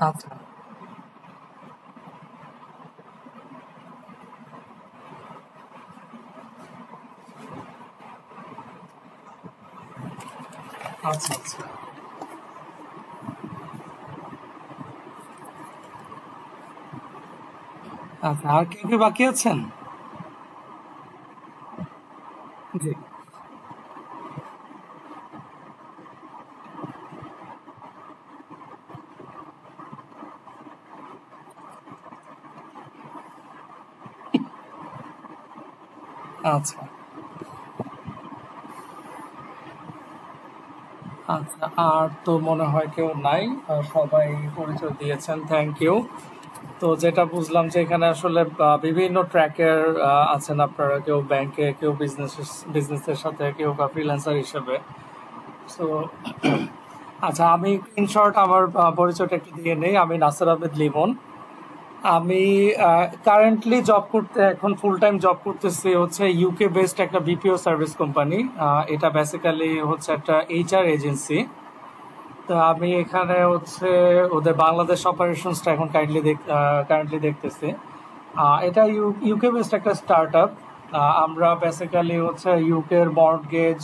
আচ্ছা আচ্ছা আচ্ছা আচ্ছা, আর কেউ কি বাকি আছেন? জি। আচ্ছা আচ্ছা, আর তো মনে হয় কেউ নাই। সবাই পরিচয় দিয়েছেন, থ্যাংক ইউ। তো যেটা বুঝলাম যে এখানে আসলে বিভিন্ন ট্র্যাকের আছেন আপনারা, কেউ ব্যাংকে, কেউ বিজনেসের সাথে, কেউ বা ফ্রিল্যান্সার হিসেবে। তো আচ্ছা, আমি ইন শর্ট আমার পরিচয়টা একটু দিয়ে নেই। আমি নাসির আহমেদ লিমন। আমি কারেন্টলি জব করতে, এখন ফুল টাইম জব করতেছি হচ্ছে ইউকে বেসড একটা বিপিও সার্ভিস কোম্পানি। এটা বেসিক্যালি হচ্ছে একটা এইচআর এজেন্সি। তো আমি এখানে হচ্ছে ওদের বাংলাদেশ অপারেশনসটা এখন কারেন্টলি দেখতেছি। এটা ইউকে বেসড একটা স্টার্ট আপ। আমরা বেসিক্যালি হচ্ছে ইউকের মর্টগেজ,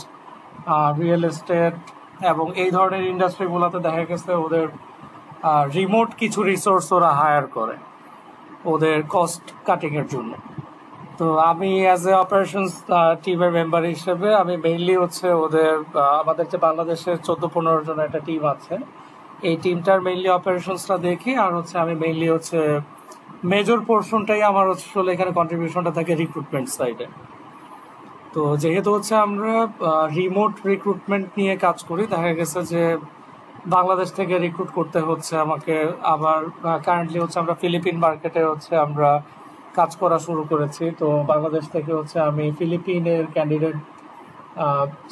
রিয়েল এস্টেট এবং এই ধরনের ইন্ডাস্ট্রিগুলোতে দেখা গেছে ওদের রিমোট কিছু রিসোর্স ওরা হায়ার করে ওদের কস্ট কাটিং এর জন্য। তো আমি অ্যাজ এ অপারেশনস টিমের মেম্বার হিসেবে আমি মেইনলি হচ্ছে ওদের আমাদের যে বাংলাদেশের 14-15 জন একটা টিম আছে, এই টিমটার মেইনলি অপারেশনসটা দেখি। আর হচ্ছে আমি মেইনলি হচ্ছে মেজর পোর্শনটাই আমার আসলে এখানে কন্ট্রিবিউশনটা থাকে রিক্রুটমেন্ট সাইডে। তো যেহেতু হচ্ছে আমরা রিমোট রিক্রুটমেন্ট নিয়ে কাজ করি, দেখা গেছে যে বাংলাদেশ থেকে রিক্রুট করতে হচ্ছে আমাকে। আবার কারেন্টলি হচ্ছে আমরা ফিলিপিন মার্কেটে হচ্ছে আমরা কাজ করা শুরু করেছি। তো বাংলাদেশ থেকে হচ্ছে আমি ফিলিপিনের ক্যান্ডিডেট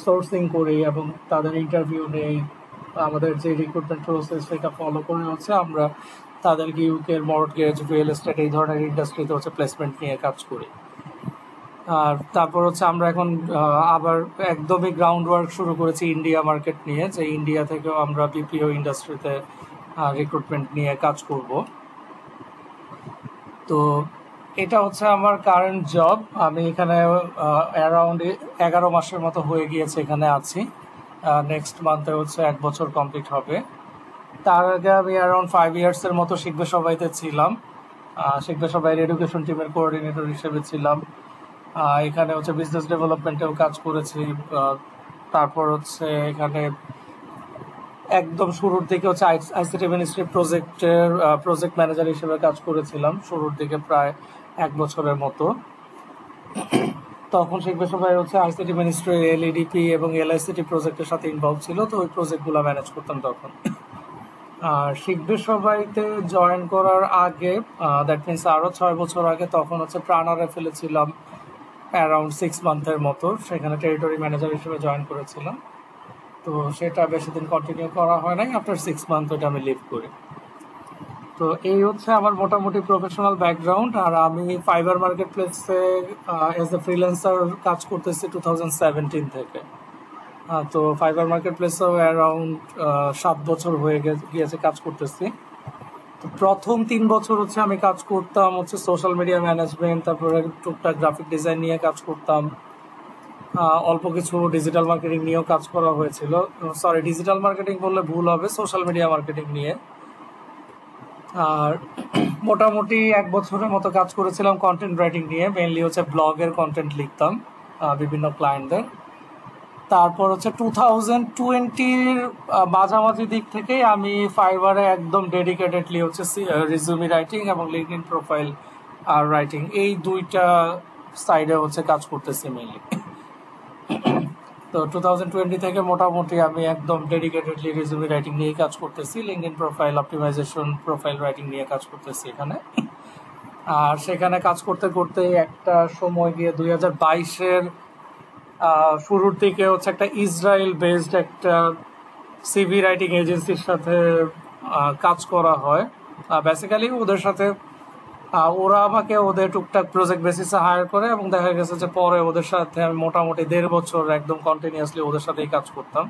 সোর্সিং করি এবং তাদের ইন্টারভিউ নেই। আমাদের যে রিক্রুটমেন্ট প্রসেস সেটা ফলো করে হচ্ছে আমরা তাদেরকে ইউকের মর্টগেজ, রিয়েল এস্টেট এই ধরনের ইন্ডাস্ট্রিতে হচ্ছে প্লেসমেন্ট নিয়ে কাজ করি। আর তারপর হচ্ছে আমরা এখন আবার একদমই গ্রাউন্ড ওয়ার্ক শুরু করেছি ইন্ডিয়া মার্কেট নিয়ে, যে ইন্ডিয়া থেকেও আমরা বিপিও ইন্ডাস্ট্রিতে রিক্রুটমেন্ট নিয়ে কাজ করব। তো এটা হচ্ছে আমার কারেন্ট জব। আমি এখানে অ্যারাউন্ড 11 মাসের মতো হয়ে গিয়েছে এখানে আছি। নেক্সট মান্থে হচ্ছে 1 বছর কমপ্লিট হবে। তার আগে আমি অ্যারাউন্ড 5 ইয়ার্সের মতো শিখবে সবাইতে ছিলাম। শিখবে সবাইয়ের এডুকেশন টিমের কোঅর্ডিনেটর হিসেবে ছিলাম। এখানে হচ্ছে বিজনেস ডেভেলপমেন্টেও কাজ করেছি। তারপর হচ্ছে এখানে একদম শুরুর দিকে হচ্ছে আইসিটি মিনিস্ট্রি প্রজেক্ট ম্যানেজার হিসেবে কাজ করেছিলাম শুরুর দিকে প্রায় 1 বছরের মতো। তখন শিখবে সবাই হচ্ছে আইসিটি মিনিস্ট্রি এলইডিপি এবং এলআইসিটি প্রজেক্টের সাথে ইনভলভ ছিল, তো ওই প্রজেক্টগুলো ম্যানেজ করতাম তখন। আর শিখবে সবাইতে জয়েন করার আগে, দ্যাট মিনস আরো 6 বছর আগে, তখন হচ্ছে প্রাণারে ফেলেছিলাম অ্যারাউন্ড 6 মান্থের মতো। সেখানে টেরিটরি ম্যানেজার হিসেবে জয়েন করেছিলাম। তো সেটা বেশি দিন কন্টিনিউ করা হয় নাই, আফটার 6 মান্থ ওটা আমি লিভ করি। তো এই হচ্ছে আমার মোটামুটি প্রফেশনাল ব্যাকগ্রাউন্ড। আর আমি ফাইবার মার্কেট প্লেসে এজ এ ফ্রিল্যান্সার কাজ করতেছি 2017 থেকে। তো ফাইবার মার্কেট প্লেসেও অ্যারাউন্ড 7 বছর হয়ে গিয়েছে কাজ করতেছি। তো প্রথম 3 বছর হচ্ছে আমি কাজ করতাম হচ্ছে সোশ্যাল মিডিয়া ম্যানেজমেন্ট, তারপরে টুকটাক গ্রাফিক ডিজাইন নিয়ে কাজ করতাম। অল্প কিছু ডিজিটাল মার্কেটিং নিয়েও কাজ করা হয়েছিল। সরি, ডিজিটাল মার্কেটিং বললে ভুল হবে, সোশ্যাল মিডিয়া মার্কেটিং নিয়ে। আর মোটামুটি 1 বছরের মতো কাজ করেছিলাম কন্টেন্ট রাইটিং নিয়ে, মেইনলি হচ্ছে ব্লগের কন্টেন্ট লিখতাম বিভিন্ন ক্লায়েন্টদের। তারপর হচ্ছে 2020-র মাঝামাঝি দিক থেকেই আমি ফাইবারে একদম ডেডিকেটেডলি হচ্ছে রিজিউমি রাইটিং এবং লিঙ্কডইন প্রোফাইল আর রাইটিং, এই দুইটা সাইডে হচ্ছে কাজ করতেছি মেইনলি। তো 2020 থেকে মোটামুটি আমি একদম ডেডিকেটেডলি রিজিউমি রাইটিং নিয়ে কাজ করতেছি, LinkedIn profile optimization, profile writing নিয়ে কাজ করতেছি এখানে। আর সেখানে কাজ করতে করতে একটা সময় গিয়ে 2022-এর শুরুর দিকে হচ্ছে একটা ইসরায়েল বেসড একটা সিভি রাইটিং এজেন্সির সাথে কাজ করা হয়। বেসিক্যালি ওদের সাথে ওরা আমাকে ওদের টুকটাক প্রজেক্ট বেসিসে হায়ার করে, এবং দেখা গেছে যে পরে ওদের সাথে আমি মোটামুটি 1.5 বছর একদম কন্টিনিউয়াসলি ওদের সাথেই কাজ করতাম।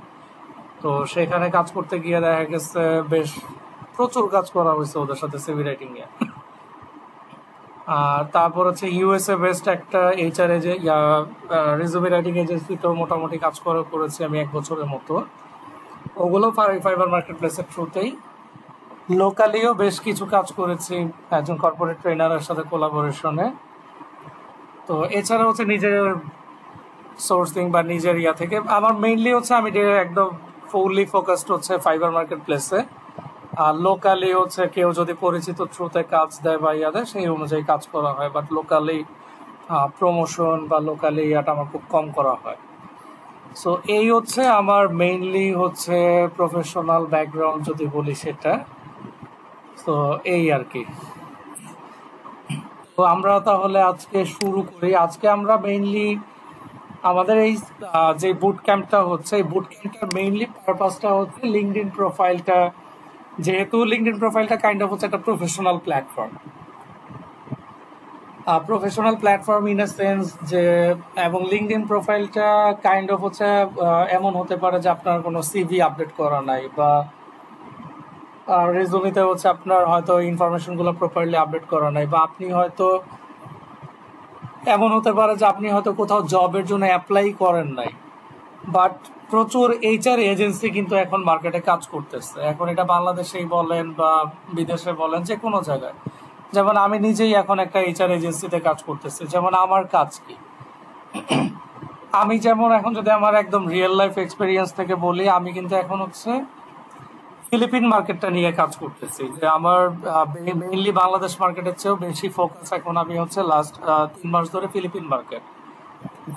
তো সেখানে কাজ করতে গিয়ে দেখা গেছে বেশ প্রচুর কাজ করা হয়েছে ওদের সাথে সিভি রাইটিং এ। আর তারপর হচ্ছে ইউএসএ বেস্ট একটা এইচআর রিজুমি রাইটিং এজেন্সিতেও মোটামুটি কাজ করেছি আমি 1 বছরের মতো। ওগুলো ফাইবার মার্কেট প্লেসের থ্রুতেই। লোকালিও বেশ কিছু কাজ করেছি একজন কর্পোরেট ট্রেনারের সাথে কোলাবোরেশনে। তো এছাড়া হচ্ছে নিজের সোর্সিং বা নিজের ইয়া থেকে আমার মেইনলি হচ্ছে আমি একদম ফুললি ফোকাসড হচ্ছে ফাইবার মার্কেট প্লেসে। আর লোকালি হচ্ছে কেউ যদি পরিচিত থ্রুতে কাজ দেয় বা ইয়া দেয় সেই অনুযায়ী কাজ করা হয়, বাট লোকালি প্রমোশন বা লোকালি ইয়াটা আমার খুব কম করা হয়। সো এই হচ্ছে আমার মেইনলি হচ্ছে প্রফেশনাল ব্যাকগ্রাউন্ড যদি বলি সেটা। তো এই আর কি। তো আমরা তাহলে আজকে শুরু করি। আজকে আমরা মেইনলি আমাদের এই যে বুট ক্যাম্পটা হচ্ছে, এই বুট ক্যাম্পটার মেইনলি পারপাসটা হচ্ছে লিঙ্কডইন প্রোফাইলটা, যেহেতু লিঙ্কডইন প্রোফাইলটা কাইন্ড অফ হচ্ছে একটা professional platform. Professional platform in a sense যে, এবং লিঙ্কডইন প্রোফাইলটা কাইন্ড অফ হচ্ছে এমন হতে পারে যে আপনার কোনো সিভি আপডেট করা নাই বা রেজুমিতে হচ্ছে আপনার হয়তো ইনফরমেশনগুলো প্রপারলি আপডেট করা নাই, বা আপনি হয়তো এমন হতে পারে যে আপনি হয়তো কোথাও জবের জন্য অ্যাপ্লাই করেন নাই, বাট প্রচুর এইচআর এজেন্সি কিন্তু এখন মার্কেটে কাজ করতেছে। এখন এটা বাংলাদেশেই বলেন বা বিদেশে বলেন, যে কোনো জায়গায়। যেমন আমি নিজেই এখন একটা এইচআর এজেন্সিতে কাজ করতেছি। যেমন আমার কাজ কি, আমি যেমন এখন যদি আমার একদম রিয়েল লাইফ এক্সপিরিয়েন্স থেকে বলি, আমি কিন্তু এখন হচ্ছে ফিলিপিন মার্কেটটা নিয়ে কাজ করতেছি। যে আমার মেইনলি বাংলাদেশ মার্কেটের চেয়েও বেশি ফোকাস এখন আমি হচ্ছে লাস্ট 3 মাস ধরে ফিলিপিন মার্কেট।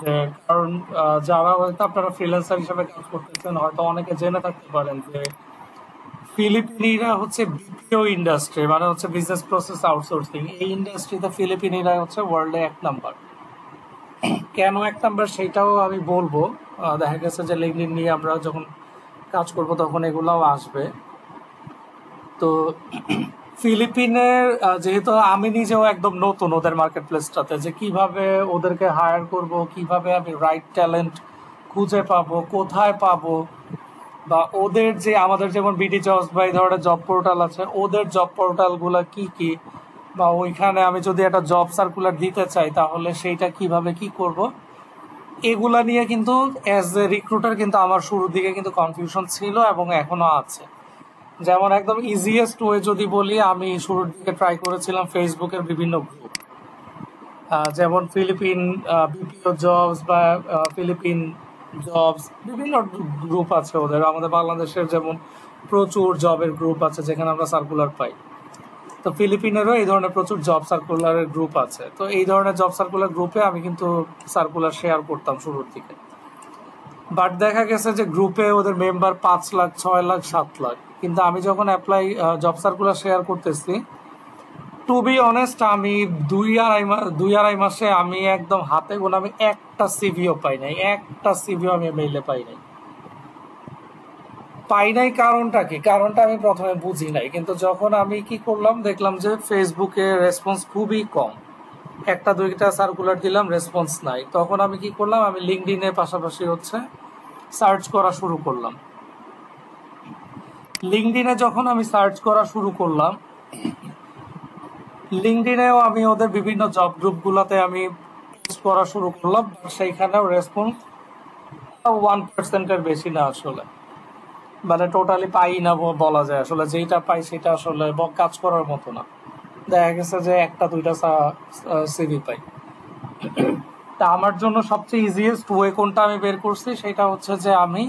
যে কারণ যারা হয়তো আপনারা ফ্রিল্যান্সার হিসেবে কাজ করতেছেন হয়তো অনেকে জেনে থাকতে পারেন যে ফিলিপিনিরা হচ্ছে বিপিও ইন্ডাস্ট্রি, মানে হচ্ছে বিজনেস প্রসেস আউটসোর্সিং, এই ইন্ডাস্ট্রিতে ফিলিপিনিরা হচ্ছে ওয়ার্ল্ডে 1 নাম্বার। কেন 1 নাম্বার সেটাও আমি বলবো। দেখা গেছে যে লিঙ্কডইন নিয়ে আমরা যখন কাজ করব তখন এগুলাও আসবে। তো ফিলিপিনের যেহেতু আমি নিজেও একদম নতুন ওদের মার্কেট প্লেসটাতে, যে কিভাবে ওদেরকে হায়ার করব, কিভাবে আমি রাইট ট্যালেন্ট খুঁজে পাবো, কোথায় পাবো, বা ওদের যে আমাদের যেমন বিডি জবস বা এই ধরনের জব পোর্টাল আছে, ওদের জব পোর্টালগুলো কি কি, বা ওইখানে আমি যদি একটা জব সার্কুলার দিতে চাই তাহলে সেইটা কিভাবে কি করব, এগুলা নিয়ে কিন্তু অ্যাজ এ রিক্রুটার কিন্তু আমার শুরুর দিকে কিন্তু কনফিউশন ছিল এবং এখনো আছে। যেমন একদম ইজিয়েস্ট ওয়ে যদি বলি, আমি শুরুর দিকে ট্রাই করেছিলাম ফেসবুকের বিভিন্ন গ্রুপ, যেমন ফিলিপিন বিপিও জবস বা ফিলিপিন জবস, বিভিন্ন গ্রুপ আছে ওদের। আমাদের বাংলাদেশের যেমন প্রচুর জবের গ্রুপ আছে যেখানে আমরা সার্কুলার পাই, তো ফিলিপিনেরও এই ধরনের প্রচুর জব সার্কুলারের গ্রুপ আছে। তো এই ধরনের জব সার্কুলার গ্রুপে আমি কিন্তু সার্কুলার শেয়ার করতাম শুরুর দিকে, বাট দেখা গেছে যে গ্রুপে ওদের মেম্বার 5 লাখ 6 লাখ 7 লাখ, কিন্তু আমি যখন জব সার্কুলার শেয়ার করতেছি, টু বি অনেস্ট আমি 2-2.5 মাসে আমি একদম হাতে গোনা আমি একটা সিভিও পাই নাই, একটা সিভিও আমি মেইলে পাই নাই। কারণটা কি, কারণটা আমি প্রথমে বুঝি নাই, কিন্তু যখন আমি কি করলাম দেখলাম যে ফেসবুকে রেসপন্স খুবই কম, 1-2টা সার্কুলার দিলাম রেসপন্স নাই। তখন আমি কি করলাম, আমি লিঙ্কডইনের পাশাপাশি হচ্ছে সার্চ করা শুরু করলাম। লিঙ্কডইনে যখন আমি সার্চ করা শুরু করলাম, লিঙ্কডইনেও আমি ওদের বিভিন্ন জব গ্রুপগুলোতে আমি পোস্ট করা শুরু করলাম, সেইখানেও রেসপন্স 1%-এর বেশি না আসলে, মানে টোটালি পাই না বলা যায়। আসলে যেইটা পাই সেটা আসলে কাজ করার মতো না। দেখা গেছে যে 1-2টা সিভি পাই। তা আমার জন্য সবচেয়ে ইজিয়েস্ট ওয়ে কোনটা আমি বের করছি, সেটা হচ্ছে যে আমি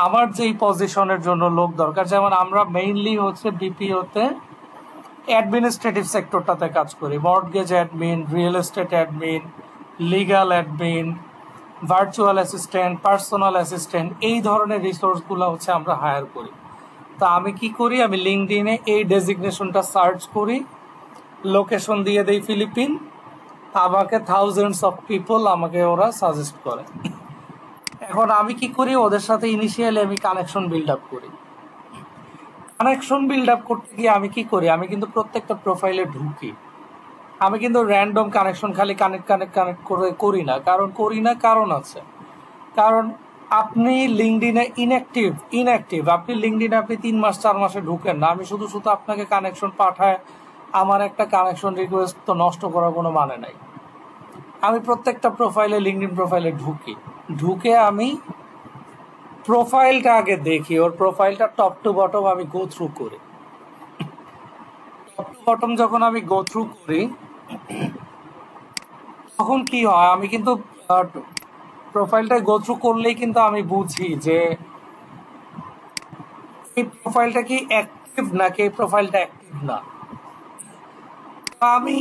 আমার যেই পজিশনের জন্য লোক দরকার, যেমন আমরা মেইনলি হচ্ছে বিপিওতে অ্যাডমিনিস্ট্রেটিভ সেক্টরটাতে কাজ করি, mortgage admin, real estate admin, legal admin, virtual assistant, personal assistant, এই ধরনের রিসোর্সগুলো হচ্ছে আমরা হায়ার করি। তো আমি কি করি, আমি লিঙ্কডইনে এই ডেজিগনেশনটা সার্চ করি, লোকেশন দিয়ে দেই ফিলিপিন, আমাকে থাউজেন্ডস অফ পিপল আমাকে ওরা সাজেস্ট করে। এখন আমি কি করি, ওদের সাথে ইনিশিয়ালি আমি কানেকশন বিল্ড আপ করি। কানেকশন বিল্ড আপ করতে গিয়ে আমি কি করি, আমি কিন্তু প্রত্যেকটা প্রোফাইলে ঢুকি। আমি কিন্তু র্যান্ডম কানেকশন খালি কানেক্ট করে করি না, কারণ আছে। কারণ আপনি লিঙ্কডইনে ইনঅ্যাক্টিভ ইনঅ্যাক্টিভ আপনি লিঙ্কডইনে আপনি 3 মাস 4 মাসে ঢুকেন না, আমি শুধু শুধু আপনাকে কানেকশন পাঠায় আমার একটা কানেকশন রিকোয়েস্ট তো নষ্ট করার কোনো মানে নাই। আমি প্রত্যেকটা প্রোফাইলে লিঙ্কডইন প্রোফাইলে ঢুকে আমি প্রোফাইলটা আগে দেখি, ওর প্রোফাইলটা টপ টু বটম আমি গো থ্রু করি। টপ টু বটম যখন আমি গো থ্রু করি তখন কি হয়, আমি কিন্তু প্রোফাইলটা গো থ্রু করলেই কিন্তু আমি বুঝি যে এই প্রোফাইলটা কি অ্যাক্টিভ নাকি এই প্রোফাইলটা অ্যাক্টিভ না। আমি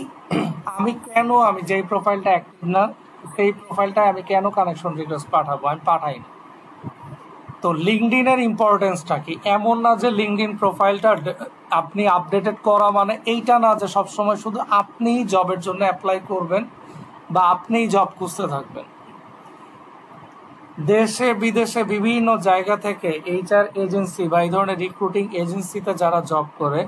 আমি কেন আমি যেই প্রোফাইলটা অ্যাক্টিভ না সেই প্রোফাইলটা আমি কেন কানেকশন রিকোয়েস্ট পাঠাবো, আমি পাঠাই না। তো লিঙ্কডইনের ইম্পর্টেন্সটা কি, এমন না যে লিঙ্কডইন প্রোফাইলটা আপনি আপডেটেড করা মানে এইটা না যে সবসময় শুধু আপনিই জবের জন্য অ্যাপ্লাই করবেন বা আপনিই জব খুঁজতে থাকবেন। দেশে বিদেশে বিভিন্ন জায়গা থেকে এইচআর এজেন্সি বা এই ধরনের রিক্রুটিং এজেন্সিতে যারা জব করে,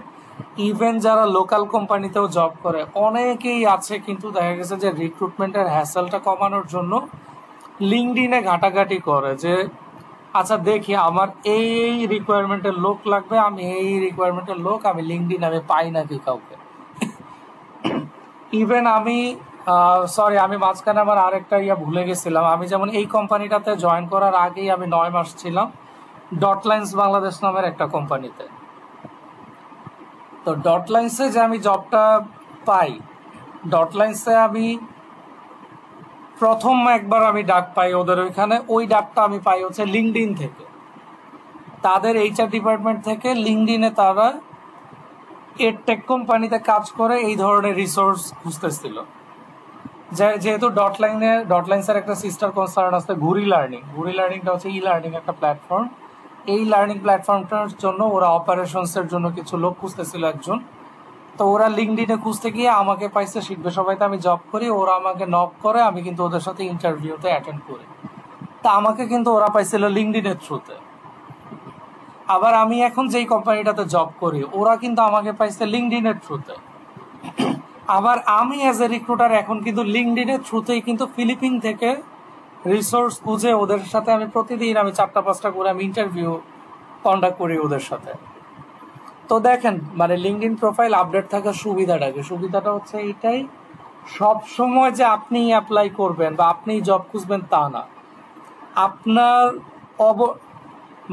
ইভেন যারা লোকাল কোম্পানিতেও জব করে, অনেকেই আছে কিন্তু দেখা গেছে যে রিক্রুটমেন্টের হ্যাসেলটা কমানোর জন্য লিঙ্কডইনে ঘাটাঘাটি করে যে আচ্ছা দেখি আমার এই রিকোয়ারমেন্টের লোক লাগবে, আমি এই রিকোয়ারমেন্টের লোক আমি লিঙ্কডইন আমি পাই নাকি কাউকে। ইভেন আমি সরি আমি মাঝখানে আমার আরেকটা ভুলে গেছিলাম, আমি যেমন এই কোম্পানিটাতে জয়েন করার আগেই আমি 9 মাস ছিলাম ডটলাইন্স বাংলাদেশ নামের একটা কোম্পানিতে। তো ডটলাইন্সে যে আমি জবটা পাই, ডটলাইন্সে আমি প্রথম একবার আমি ডাক পাই ওদের ওইখানে, ওই ডাকটা আমি পাই হচ্ছে লিঙ্কডইন থেকে, তাদের এইচআর ডিপার্টমেন্ট থেকে। লিঙ্কডইনে তারা এডটেক কোম্পানিতে কাজ করে এই ধরনের রিসোর্স খুঁজতেছিল। যেহেতু ডটলাইন্সের একটা সিস্টার কনসার্ন আছে ঘুরি লার্নিং, ঘুরি লার্নিংটা হচ্ছে ই লার্নিং একটা প্ল্যাটফর্ম। এই লার্নিং প্ল্যাটফর্মটার জন্য ওরা অপারেশনসের জন্য কিছু লোক খুঁজতেছিল একজন। তো ওরা লিঙ্কডইনে খুঁজতে গিয়ে আমাকে পাইছে, শিখবে সবাইতে আমি জব করি, ওরা আমাকে নক করে, আমি কিন্তু ওদের সাথে ইন্টারভিউতে অ্যাটেন্ড করি। তা আমাকে কিন্তু ওরা পাইছিল লিঙ্কডইনের থ্রুতে। আবার আমি এখন যেই কোম্পানিটাতে জব করি ওরা কিন্তু আমাকে পাইছে লিঙ্কডইনের থ্রুতে। আবার আমি অ্যাজ এ রিক্রুটার এখন কিন্তু লিঙ্কডইনের থ্রুতেই কিন্তু ফিলিপিন থেকে রিসোর্স খুঁজে ওদের সাথে আমি প্রতিদিন আমি 4টা-5টা করে আমি ইন্টারভিউ কন্ডাক্ট করি ওদের সাথে। তো দেখেন মানে লিঙ্কডইন প্রোফাইল আপডেট থাকার সুবিধাটা হচ্ছে এইটাই, সব সময় যে আপনি অ্যাপ্লাই করবেন বা আপনি জব খুঁজবেন তা না। আপনার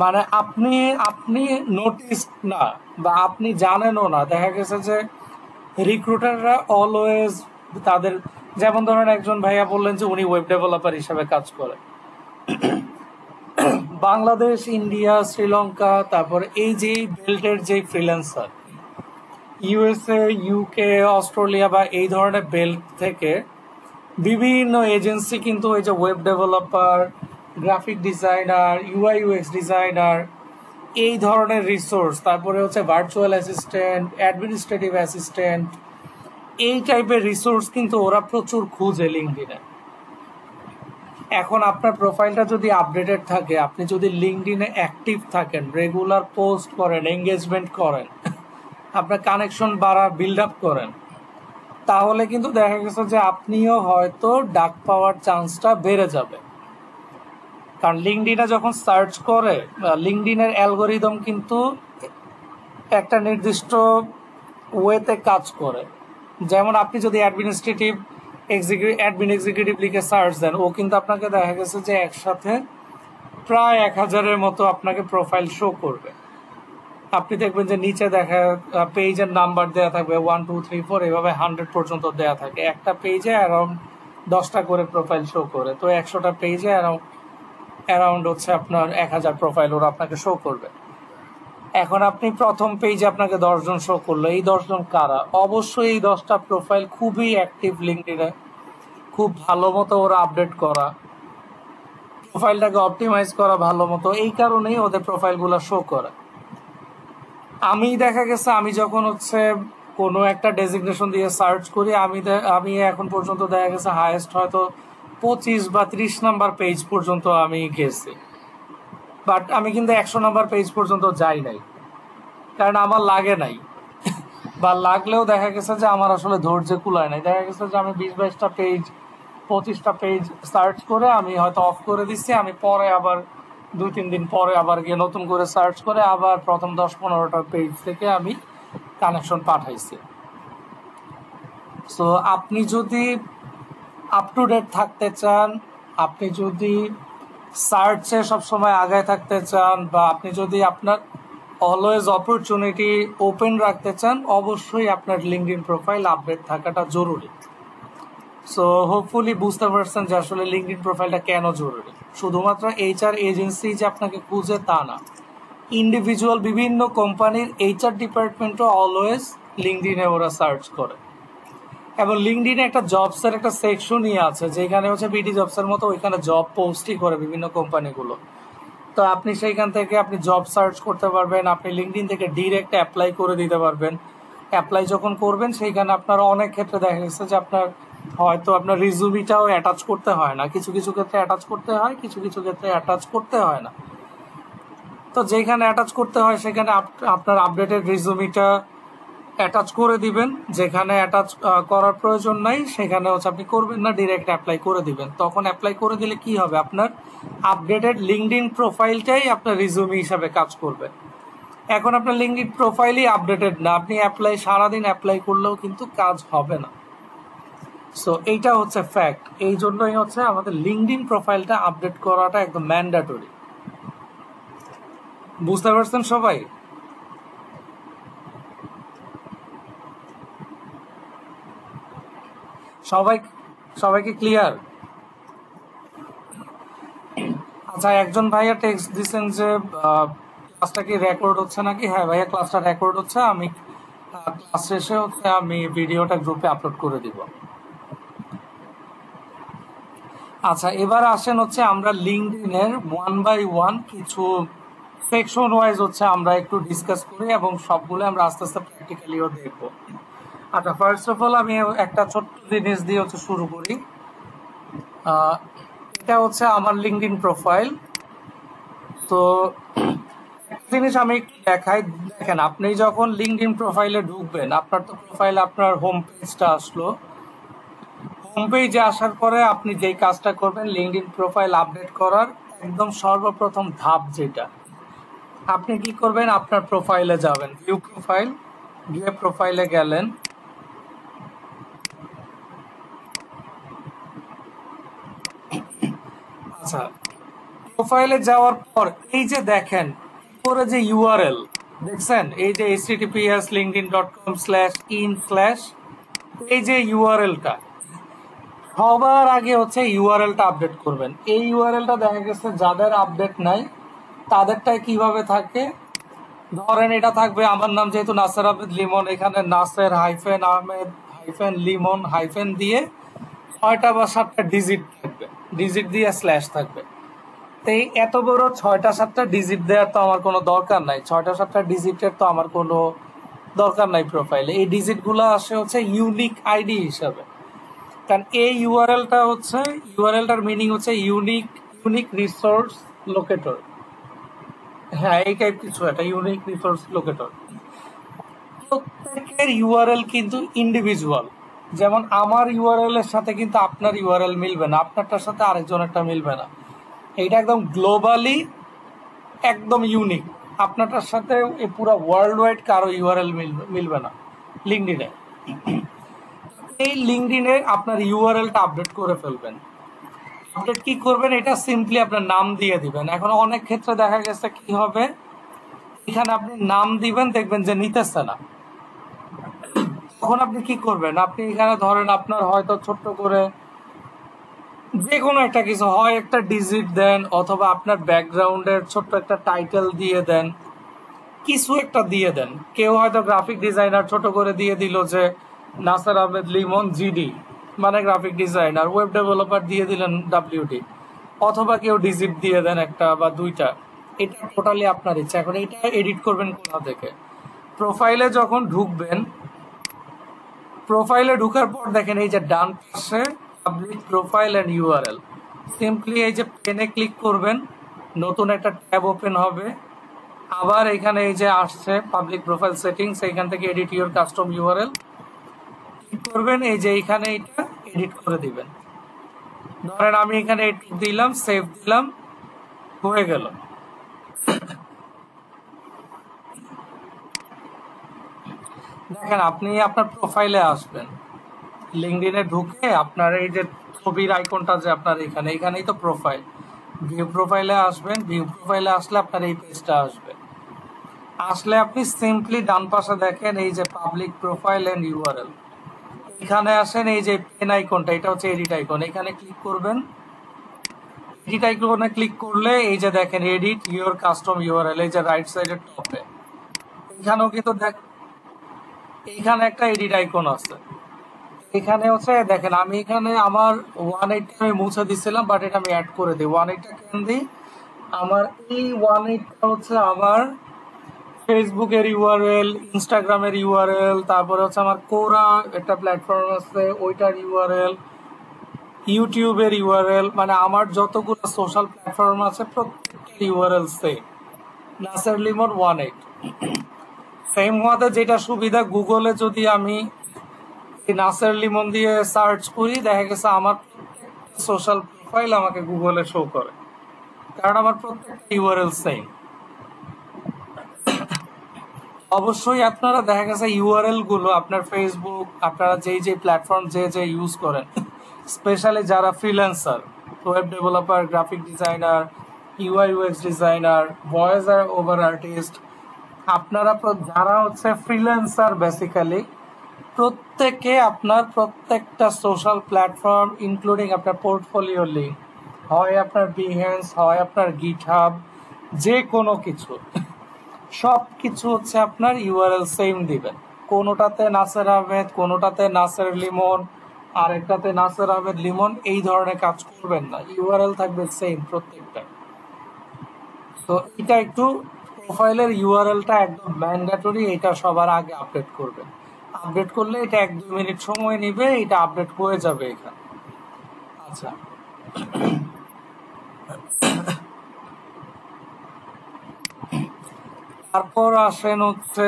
মানে আপনি আপনি নোটিস না বা আপনি জানেনও না, দেখা গেছে যে রিক্রুটাররা অলওয়েজ তাদের, যেমন ধরেন একজন ভাইয়া বললেন যে উনি ওয়েব ডেভেলপার হিসেবে কাজ করে বাংলাদেশ, ইন্ডিয়া, শ্রীলঙ্কা, তারপরে এই যে বেল্টের যে ফ্রিল্যান্সার ইউএসএ, ইউকে, অস্ট্রেলিয়া বা এই ধরনের বেল্ট থেকে বিভিন্ন এজেন্সি কিন্তু ওই যে web developer, graphic designer, UI UX designer, এই ধরনের রিসোর্স, তারপরে হচ্ছে ভার্চুয়াল অ্যাসিস্ট্যান্ট, অ্যাডমিনিস্ট্রেটিভ অ্যাসিস্ট্যান্ট, এই টাইপের রিসোর্স কিন্তু ওরা প্রচুর খুঁজে লিঙ্কডইনে। এখন আপনার প্রোফাইলটা যদি আপডেটেড থাকে, আপনি যদি লিঙ্কডইনে অ্যাক্টিভ থাকেন, রেগুলার পোস্ট করেন, এঙ্গেজমেন্ট করেন, আপনার কানেকশন বিল্ড আপ করেন, তাহলে কিন্তু দেখা গেছে যে আপনিও হয়তো ডাক পাওয়ার চান্সটা বেড়ে যাবে। কারণ লিঙ্কডইনে যখন সার্চ করে, লিঙ্কডইনের অ্যালগোরিদম কিন্তু একটা নির্দিষ্ট ওয়েতে কাজ করে। যেমন আপনি যদি অ্যাডমিন এক্সিকিউটিভ লিখে সার্চ দেন, ও কিন্তু আপনাকে দেখা গেছে যে একসাথে প্রায় 1000-এর মতো আপনাকে প্রোফাইল শো করবে। আপনি দেখবেন যে নিচে দেখা পেজের নাম্বার দেওয়া থাকবে 1 2 3 4 এভাবে 100 পর্যন্ত দেওয়া থাকে। একটা পেজে অ্যারাউন্ড 10টা করে প্রোফাইল শো করে, তো 100টা পেজে অ্যারাউন্ড হচ্ছে আপনার 1000 প্রোফাইল ওরা আপনাকে শো করবে। এখন আপনি প্রথম পেজে আপনাকে 10 জন শো করলো, এই 10 জন কারা? অবশ্যই এই 10টা প্রোফাইল খুবই অ্যাক্টিভ লিঙ্কডইনে, খুব ভালো মতো ওরা আপডেট করা, প্রোফাইলটাকে অপটিমাইজ করা ভালো মতো, এই কারণেই ওদের প্রোফাইলগুলো শো করে। আমি দেখা গেছে আমি যখন হচ্ছে কোনো একটা ডেজিগনেশন দিয়ে সার্চ করি, আমি এখন পর্যন্ত দেখা গেছে হাইয়েস্ট হয়তো 25 বা 30 নাম্বার পেজ পর্যন্ত আমি গেছি, বাট আমি কিন্তু 100 নাম্বার পেজ পর্যন্ত যাই নাই, কারণ আমার লাগে নাই বা লাগলেও দেখা গেছে যে আমার আসলে ধৈর্য কুলায় নাই। দেখা গেছে যে আমি 20-22টা পেজ 25টা পেজ সার্চ করে আমি হয়তো অফ করে দিচ্ছি, আমি পরে আবার 2-3 দিন পরে আবার গিয়ে নতুন করে সার্চ করে আবার প্রথম 10-15টা পেজ থেকে আমি কানেকশন পাঠাইছি। সো আপনি যদি আপ টু ডেট থাকতে চান, আপনি যদি সার্চে সবসময় আগায় থাকতে চান, বা আপনি যদি আপনার অলওয়েজ অপরচুনিটি ওপেন রাখতে চান, অবশ্যই আপনার লিঙ্কডইন প্রোফাইল আপডেট থাকাটা জরুরি। সো হোপফুলি বুঝতে পারছেন যে আসলে লিঙ্কডইন প্রোফাইলটা কেন জরুরি। শুধুমাত্র এইচআর এজেন্সি যে আপনাকে খুঁজে তা না, ইন্ডিভিজুয়াল বিভিন্ন কোম্পানির এইচআর ডিপার্টমেন্টও অলওয়েজ লিঙ্কডইনে ওরা সার্চ করে। এবং লিঙ্কডইনে একটা জবসের একটা সেকশনই আছে, যেখানে হচ্ছে বিডি জবসের মতো ওইখানে জব পোস্টই করে বিভিন্ন কোম্পানিগুলো। তো আপনি সেইখান থেকে আপনি জব সার্চ করতে পারবেন, আপনি লিঙ্কডইন থেকে ডিরেক্ট অ্যাপ্লাই করে দিতে পারবেন। অ্যাপ্লাই যখন করবেন সেইখানে আপনার অনেক ক্ষেত্রে দেখা গেছে যে আপনার হয়তো আপনার রিজুমিটাও অ্যাটাচ করতে হয় না, কিছু কিছু ক্ষেত্রে অ্যাটাচ করতে হয়, কিছু কিছু ক্ষেত্রে অ্যাটাচ করতে হয় না। তো যেখানে অ্যাটাচ করতে হয় সেখানে আপনার আপডেটেড রিজুমিটা অ্যাটাচ করে দিবেন, যেখানে অ্যাটাচ করার প্রয়োজন নাই সেখানে হচ্ছে আপনি করবেন না, ডিরেক্ট অ্যাপ্লাই করে দিবেন। তখন অ্যাপ্লাই করে দিলে কি হবে, আপনার আপডেটেড লিঙ্কডইন প্রোফাইলটাই আপনার রিজুমি হিসাবে কাজ করবে। এখন আপনার লিঙ্কডইন প্রোফাইলই আপডেটেড না, আপনি সারাদিন অ্যাপ্লাই করলেও কিন্তু কাজ হবে না। সো এইটা হচ্ছে ফ্যাক্ট। এই জন্যই হচ্ছে আমাদের লিঙ্কডইন প্রোফাইলটা আপডেট করাটা একদম ম্যান্ডেটরি। বুঝতে পারছেন সবাই? সবাই সবাইকে ক্লিয়ার? আচ্ছা, একজন ভাইয়া টেক্সট দিচ্ছেন যে ক্লাসটা কি রেকর্ড হচ্ছে নাকি। হ্যাঁ ভাইয়া, ক্লাসটা রেকর্ড হচ্ছে। আমি ক্লাস শেষে হচ্ছে আমি ভিডিওটা গ্রুপে আপলোড করে দিব। আচ্ছা, এবার আসেন হচ্ছে আমরা লিঙ্কডইনের 1 বাই 1 কিছু সেকশন ওয়াইজ হচ্ছে আমরা একটু ডিসকাস করি, এবং সবগুলো আমরা আস্তে আস্তে প্র্যাকটিক্যালিও দেখব। আচ্ছা, ফার্স্ট অফ অল আমি একটা ছোট্ট জিনিস দিয়ে হচ্ছে শুরু করি। এটা হচ্ছে আমার লিঙ্কডইন প্রোফাইল। তো জিনিস আমি একটু দেখাই। দেখেন, আপনি যখন লিঙ্কডইন প্রোফাইলে ঢুকবেন, আপনার তো প্রোফাইল আপনার হোম পেজটা আসলো। হোম পেজে আসার পরে আপনি যেই কাজটা করবেন, লিঙ্কডইন প্রোফাইল আপডেট করার একদম সর্বপ্রথম ধাপ যেটা, আপনি কি করবেন, আপনার প্রোফাইলে যাবেন, ভিউ প্রোফাইল, গিয়ে প্রোফাইলে গেলেন। আচ্ছা, প্রোফাইলে যাওয়ার পর এই যে দেখেন উপরে যে ইউআরএল দেখছেন, এই যে https://linkedin.com/in/ এই যে ইউআরএলটা, সবার আগে হচ্ছে ইউআরএলটা আপডেট করবেন। এই ইউআরএলটা দেখা গেছে যাদের আপডেট নাই তাদেরটাই কিভাবে থাকে, ধরেন এটা থাকবে আমার নাম যেহেতু নাসের আহমেদ লিমন, এখানে Naser hyphen Ahmed hyphen Limon hyphen দিয়ে 6টা বা 7টা ডিজিট থাকবে, ডিজিট দিয়ে স্ল্যাশ থাকবে। তো এই এত বড় 6টা 7টা ডিজিট দেওয়ার তো আমার কোনো দরকার নাই, 6টা 7টা ডিজিটের তো আমার কোনো দরকার নাই প্রোফাইলে। এই ডিজিটগুলো আসে হচ্ছে ইউনিক আইডি হিসাবে। কারণ এই ইউআরএলটার মিনিং হচ্ছে ইউনিক রিসোর্স লোকেটর। হ্যাঁ, এই টাইপ কিছু একটা, ইউনিক রিসোর্স লোকেটর। প্রত্যেকের ইউআরএল কিন্তু ইন্ডিভিজুয়াল। যেমন আমার ইউআরএল এর সাথে কিন্তু আপনার ইউআরএল মিলবে না, আপনারটার সাথে আরেকজনেরটা মিলবে না। এইটা একদম গ্লোবালি একদম ইউনিক। আপনারটার সাথে এই পুরো ওয়ার্ল্ড ওয়াইড কারো ইউআরএল মিলবে না লিঙ্কডইনে। এই লিঙ্কডইনে আপনার ইউআরএলটা আপডেট করে ফেলবেন। আপডেট কি করবেন, এটা সিম্পলি আপনার নাম দিয়ে দিবেন। এখন অনেক ক্ষেত্রে দেখা গেছে কি হবে, এখানে আপনি নাম দিবেন, দেখবেন যে নিতেছে না। তখন আপনি কি করবেন, আপনি এখানে ধরেন আপনার হয়তো ছোট্ট করে যে কোনো একটা কিছু, হয় একটা ডিজিট দেন, অথবা আপনার ব্যাকগ্রাউন্ডের ছোট্ট একটা টাইটেল দিয়ে দেন, কিছু একটা দিয়ে দেন। কেউ হয়তো গ্রাফিক ডিজাইনার ছোট করে দিয়ে দিল যে নাসের আহমেদ লিমন জিডি, মানে গ্রাফিক ডিজাইনার। ওয়েব ডেভেলপার দিয়ে দিলেন WD, অথবা কেউ ডিজিট দিয়ে দেন একটা বা দুইটা। এটা টোটালি আপনার ইচ্ছা। এখন এটা এডিট করবেন কোথা থেকে, প্রোফাইলে যখন ঢুকবেন, প্রোফাইলে ঢুকার পর দেখেন এই যে ডান পাশে public profile and URL, simply এই যে পেনে ক্লিক করবেন, নতুন একটা ট্যাব ওপেন হবে। আবার এখানে এই যে আসছে পাবলিক প্রোফাইল সেটিংস, এইখান থেকে edit your custom URL click করবেন। এই যে এইখানে এটা এডিট করে দিবেন। ধরেন আমি এখানে একটু দিলাম, সেভ দিলাম, হয়ে গেল। দেখেন আপনি আপনার প্রোফাইলে আসবেন, লিঙ্কডইনে ঢুকে আপনার এই যে ছবির আইকনটা যে আপনার এখানে, এখানেই তো প্রোফাইল, ভিউ প্রোফাইলে আসবেন। ভিউ প্রোফাইলে আসলে আপনার এই পেজটা আসবে। আসলে আপনি সিম্পলি ডান পাশে দেখেন এই যে পাবলিক প্রোফাইল এন্ড ইউআরএল, এখানে আসেন, এই যে পেন আইকনটা, এটা হচ্ছে এডিট আইকন, এখানে ক্লিক করবেন। এডিট আইকনে ক্লিক করলে এই যে দেখেন এডিট ইউর কাস্টম ইউআরএল, এই যে রাইট সাইডের টপে এখানেও কিন্তু এইখানে একটা এডিট আইকন আছে। এখানে হচ্ছে দেখেন আমি এখানে আমার 180 আমি মুছে দিছিলাম, বাট এটা আমি অ্যাড করে দিই। 180 কেন দিই, আমার এই 180 হচ্ছে আমার ফেসবুকের ইউআরএল, ইনস্টাগ্রামের ইউআরএল, তারপরে হচ্ছে আমার কোরা একটা প্ল্যাটফর্ম আছে ওইটার ইউআরএল, ইউটিউবের ইউআরএল, মানে আমার যতগুলো সোশ্যাল প্ল্যাটফর্ম আছে প্রত্যেকটা URL same, Naser Limon 180। Same হওয়াতে যেটা সুবিধা, গুগলে যদি আমি এই নাসের লিমন দিয়ে সার্চ করি, দেখা গেছে আমার সোশ্যাল প্রোফাইল আমাকে গুগলে শো করে, কারণ আমার প্রত্যেকটা ইউআরএল সেম। অবশ্যই আপনারা দেখা গেছে ইউআরএল গুলো আপনার ফেসবুক, আপনারা যেই যে প্ল্যাটফর্ম যে ইউজ করেন, স্পেশালি যারা freelancer, web developer, graphic designer, UI UX designer, voice over artist, আপনারা যারা হচ্ছে ফ্রিল্যান্সার বেসিক্যালি, প্রত্যেকে আপনার প্রত্যেকটা সোশ্যাল প্ল্যাটফর্ম ইনক্লুডিং আপনার পোর্টফোলিও লিঙ্ক, হয় আপনার বিহেন্স, হয় আপনার গিটহাব, যে কোনো কিছু, সব কিছু হচ্ছে আপনার ইউআরএল সেম দিবেন। কোনোটাতে নাসের আহমেদ, কোনোটাতে নাসের লিমন, আরেকটাতে নাসের আহমেদ লিমন, এই ধরনের কাজ করবেন না, ইউআরএল থাকবে সেম প্রত্যেকটা। তো এটা একটু প্রোফাইলের ইউআরএলটা একদম ম্যান্ডেটরি, এটা সবার আগে আপডেট করবেন। আপডেট করলে এটা 1-2 মিনিট সময় নিবে, এটা আপডেট হয়ে যাবে এখানে। আচ্ছা, তারপর আসেন হচ্ছে,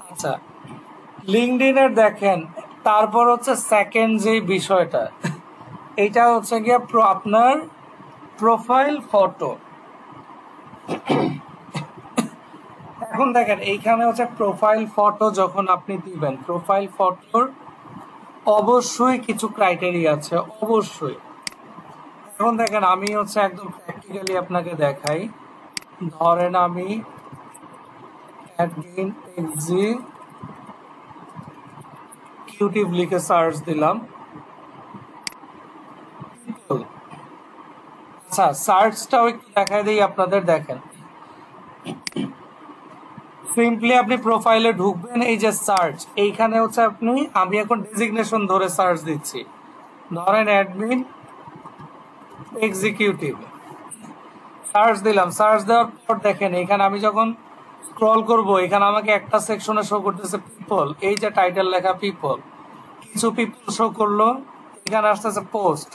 আচ্ছা লিঙ্কডইনের দেখেন, তারপর হচ্ছে সেকেন্ড যে বিষয়টা, এটা হচ্ছে গিয়ে আপনার প্রোফাইল ফটো। এখন দেখেন এইখানে হচ্ছে প্রোফাইল ফটো যখন আপনি দিবেন, প্রোফাইল ফটোর অবশ্যই কিছু ক্রাইটেরিয়া আছে, অবশ্যই। এখন দেখেন আমি হচ্ছে একদম প্র্যাকটিক্যালি আপনাকে দেখাই। ধরেন আমি অ্যাডমিন এক্সিকিউটিভ লিখে সার্চ দিলাম। আচ্ছা, সার্চটাও একটু দেখাই দিই আপনাদের, দেখেন সিম্পলি আপনি প্রোফাইলে ঢুকবেন, এই যে সার্চ, এইখানে হচ্ছে আপনি, আমি এখন ডেজিগনেশন ধরে সার্চ দিচ্ছি, ধরেন অ্যাডমিন এক্সিকিউটিভ, সার্চ দিলাম। সার্চ দেওয়ার পর দেখেন এখানে আমি যখন স্ক্রল করব, এখানে আমাকে একটা সেকশনে শো করতেছে পিপল, এই যে টাইটেল লেখা পিপল, কিছু পিপল শো করলো, এখানে আসতেছে পোস্ট,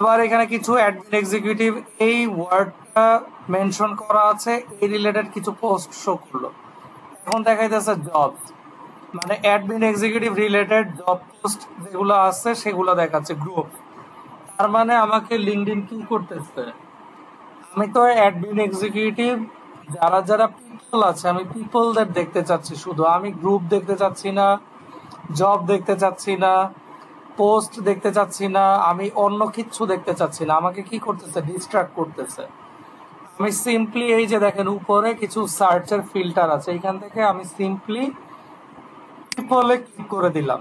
আবার এখানে কিছু অ্যাডমিন এক্সিকিউটিভ এই ওয়ার্ডটা মেনশন করা আছে, এই রিলেটেড কিছু পোস্ট শো করলো। এখন দেখাইতেছে জব, মানে admin executive related job post যেগুলো আছে সেগুলো দেখাচ্ছে গ্রুপ। তার মানে আমাকে লিঙ্কডইন কি করতেছে, আমি তো অ্যাডমিন এক্সিকিউটিভ যারা যারা পিপল আছে, আমি পিপলদের দেখতে চাচ্ছি শুধু, আমি গ্রুপ দেখতে চাচ্ছি না, জব দেখতে চাচ্ছি না, পোস্ট দেখতে চাচ্ছি না, আমি অন্য কিছু দেখতে চাচ্ছি না। আমাকে কি করতেছে, ডিস্ট্রাক্ট করতেছে। আমি সিম্পলি এই যে দেখেন উপরে কিছু সার্চের ফিল্টার আছে, এখান থেকে আমি সিম্পলি পিপলে ক্লিক করে দিলাম।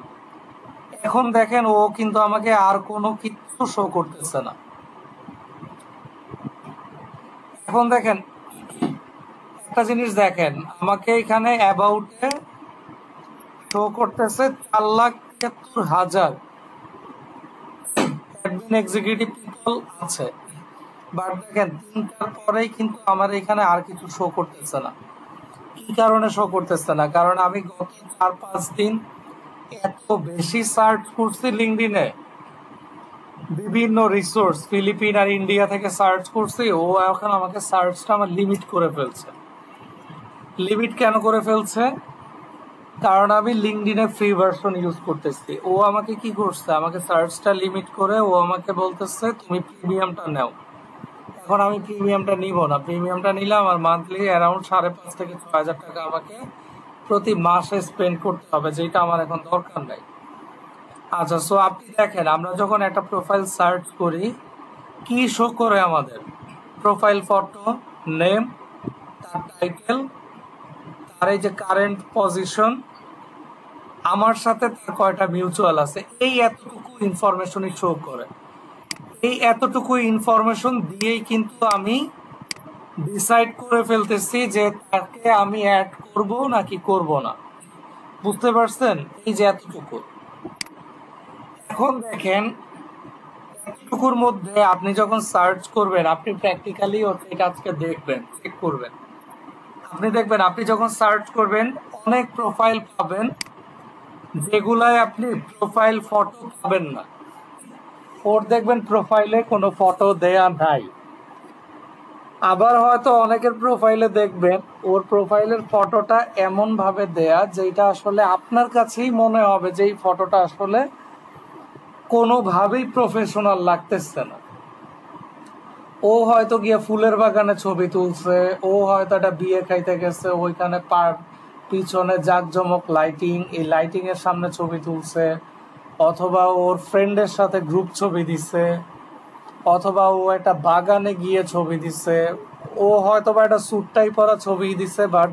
এখন দেখেন ও কিন্তু আমাকে আর কোনো কিছু শো করতেছে না। এখন দেখেন একটা জিনিস দেখেন, আমাকে এখানে অ্যাবাউটে শো করতেছে 4,73,000 অ্যাডমিন এক্সিকিউটিভ পিপল আছে, বাট দেখেন 3টার পরেই কিন্তু আমার এখানে আর কিছু শো করতেছে না। কি কারণে শো করতেছে না, কারণ আমি গত 4-5 দিন এত বেশি সার্চ করছি লিঙ্কডইনে, বিভিন্ন রিসোর্স ফিলিপিন আর ইন্ডিয়া থেকে সার্চ করছি, ও এখন আমাকে সার্চটা আমার লিমিট করে ফেলছে। লিমিট কেন করে ফেলছে, কারণ আমি লিঙ্কডইনে ফ্রি ভার্সন ইউজ করতেছি। ও আমাকে কি করছে, আমাকে সার্চটা লিমিট করে ও আমাকে বলতেছে তুমি প্রিমিয়ামটা নাও। এখন আমি প্রিমিয়ামটা নিব না, প্রিমিয়ামটা নিলে আমার মান্থলি অ্যারাউন্ড 5,500 থেকে 6,000 টাকা আমাকে প্রতি মাসে স্পেন্ড করতে হবে, যেটা আমার এখন দরকার নাই। আচ্ছা, সো আপনি দেখেন আমরা যখন একটা প্রোফাইল সার্চ করি কি শো করে আমাদের? প্রোফাইল ফটো, নেম, তার টাইটেল, তার এই যে কারেন্ট পজিশন, আমার সাথে তার কয়টা মিউচুয়াল আছে, এই এতটুকু ইনফরমেশনই শো করে। এই এতটুকু ইনফরমেশন দিয়েই কিন্তু আমি ডিসাইড করে ফেলতেছি যে তাকে আমি অ্যাড করব নাকি করব না। বুঝতে পারছেন? এই যে এতটুকু। এখন দেখেন, এতটুকুর মধ্যে আপনি যখন সার্চ করবেন, আপনি প্র্যাকটিক্যালি এটা আজকে দেখবেন, চেক করবেন। আপনি দেখবেন আপনি যখন সার্চ করবেন অনেক প্রোফাইল পাবেন যেগুলায় আপনি প্রোফাইল ফটো পাবেন না। ওর দেখবেন প্রোফাইলে কোনো ফটো দেয়া নাই। আবার হয়তো অনেকের প্রোফাইলে দেখবেন ওর প্রোফাইলের ফটোটা এমন ভাবে দেয়া যেটা আসলে আপনার কাছেই মনে হবে যে এই ফটোটা আসলে কোনোভাবেই প্রফেশনাল লাগতেছে না। ও হয়তো গিয়ে ফুলের বাগানে ছবি তুলছে, ও হয়তো একটা বিয়ে খাইতে গেছে, ওইখানে পিছনে জাঁকজমক লাইটিং, এই লাইটিং এর সামনে ছবি তুলছে, অথবা ওর ফ্রেন্ডের সাথে গ্রুপ ছবি দিছে, অথবা ও একটা বাগানে গিয়ে ছবি দিছে, ও হয়তো বা একটা স্যুটটাই পরা ছবি দিছে, বাট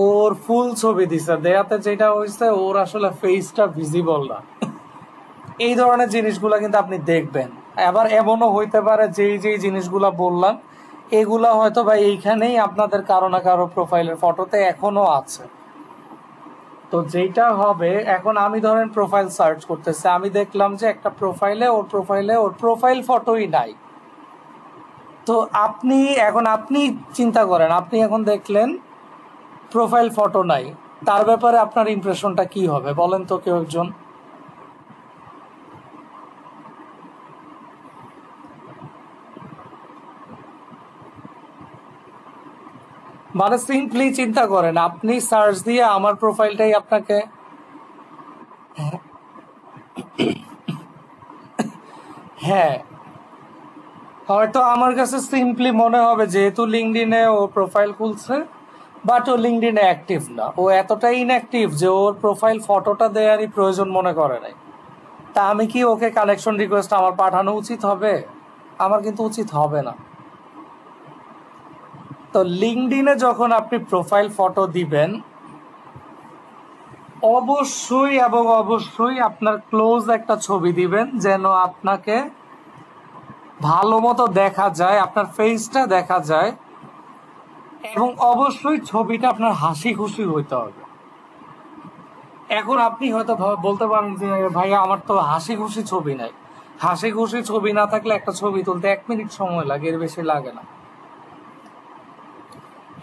ওর ফুল ছবি দিছে, দেয়াতে যেটা হয়েছে ওর আসলে ফেসটা ভিজিবল না। এই ধরনের জিনিসগুলা কিন্তু আপনি দেখবেন। আবার এমনও হইতে পারে যেই জিনিসগুলা বললাম এগুলা হয়তো বা এইখানেই আপনাদের কারো না কারো প্রোফাইলের ফটোতে এখনো আছে। তো যেটা হবে, এখন আমি ধরেন প্রোফাইল সার্চ করতেছি, আমি দেখলাম যে একটা প্রোফাইলে ওর প্রোফাইল ফটোই নাই। তো আপনি চিন্তা করেন, আপনি এখন দেখলেন প্রোফাইল ফটো নাই, তার ব্যাপারে আপনার ইমপ্রেশনটা কি হবে বলেন তো কেউ একজন? মানে সিম্পলি চিন্তা করেন, আপনি সার্চ দিয়ে আমার প্রোফাইলটাই আপনাকে, হ্যাঁ, হয়তো আমার কাছে সিম্পলি মনে হবে যেহেতু লিঙ্কডইনে ও প্রোফাইল খুলছে, বাট ও লিঙ্কডইনে অ্যাক্টিভ না, ও এতটাই ইনঅ্যাক্টিভ যে ওর প্রোফাইল ফটোটা দেওয়ারই প্রয়োজন মনে করে নাই। তা আমি কি ওকে কানেকশন রিকোয়েস্ট আমার পাঠানো উচিত হবে? আমার কিন্তু উচিত হবে না। তো লিঙ্কডইনে যখন আপনি প্রোফাইল ফটো দিবেন, অবশ্যই এবং অবশ্যই আপনার ক্লোজ একটা ছবি দিবেন যেন আপনাকে ভালো মতো দেখা যায়, আপনার ফেসটা দেখা যায়, এবং অবশ্যই ছবিটা আপনার হাসি খুশি হইতে হবে। এখন আপনি হয়তো বলতে পারেন যে ভাইয়া আমার তো হাসি খুশি ছবি নাই। হাসি খুশি ছবি না থাকলে একটা ছবি তুলতে 1 মিনিট সময় লাগে, এর বেশি লাগে না।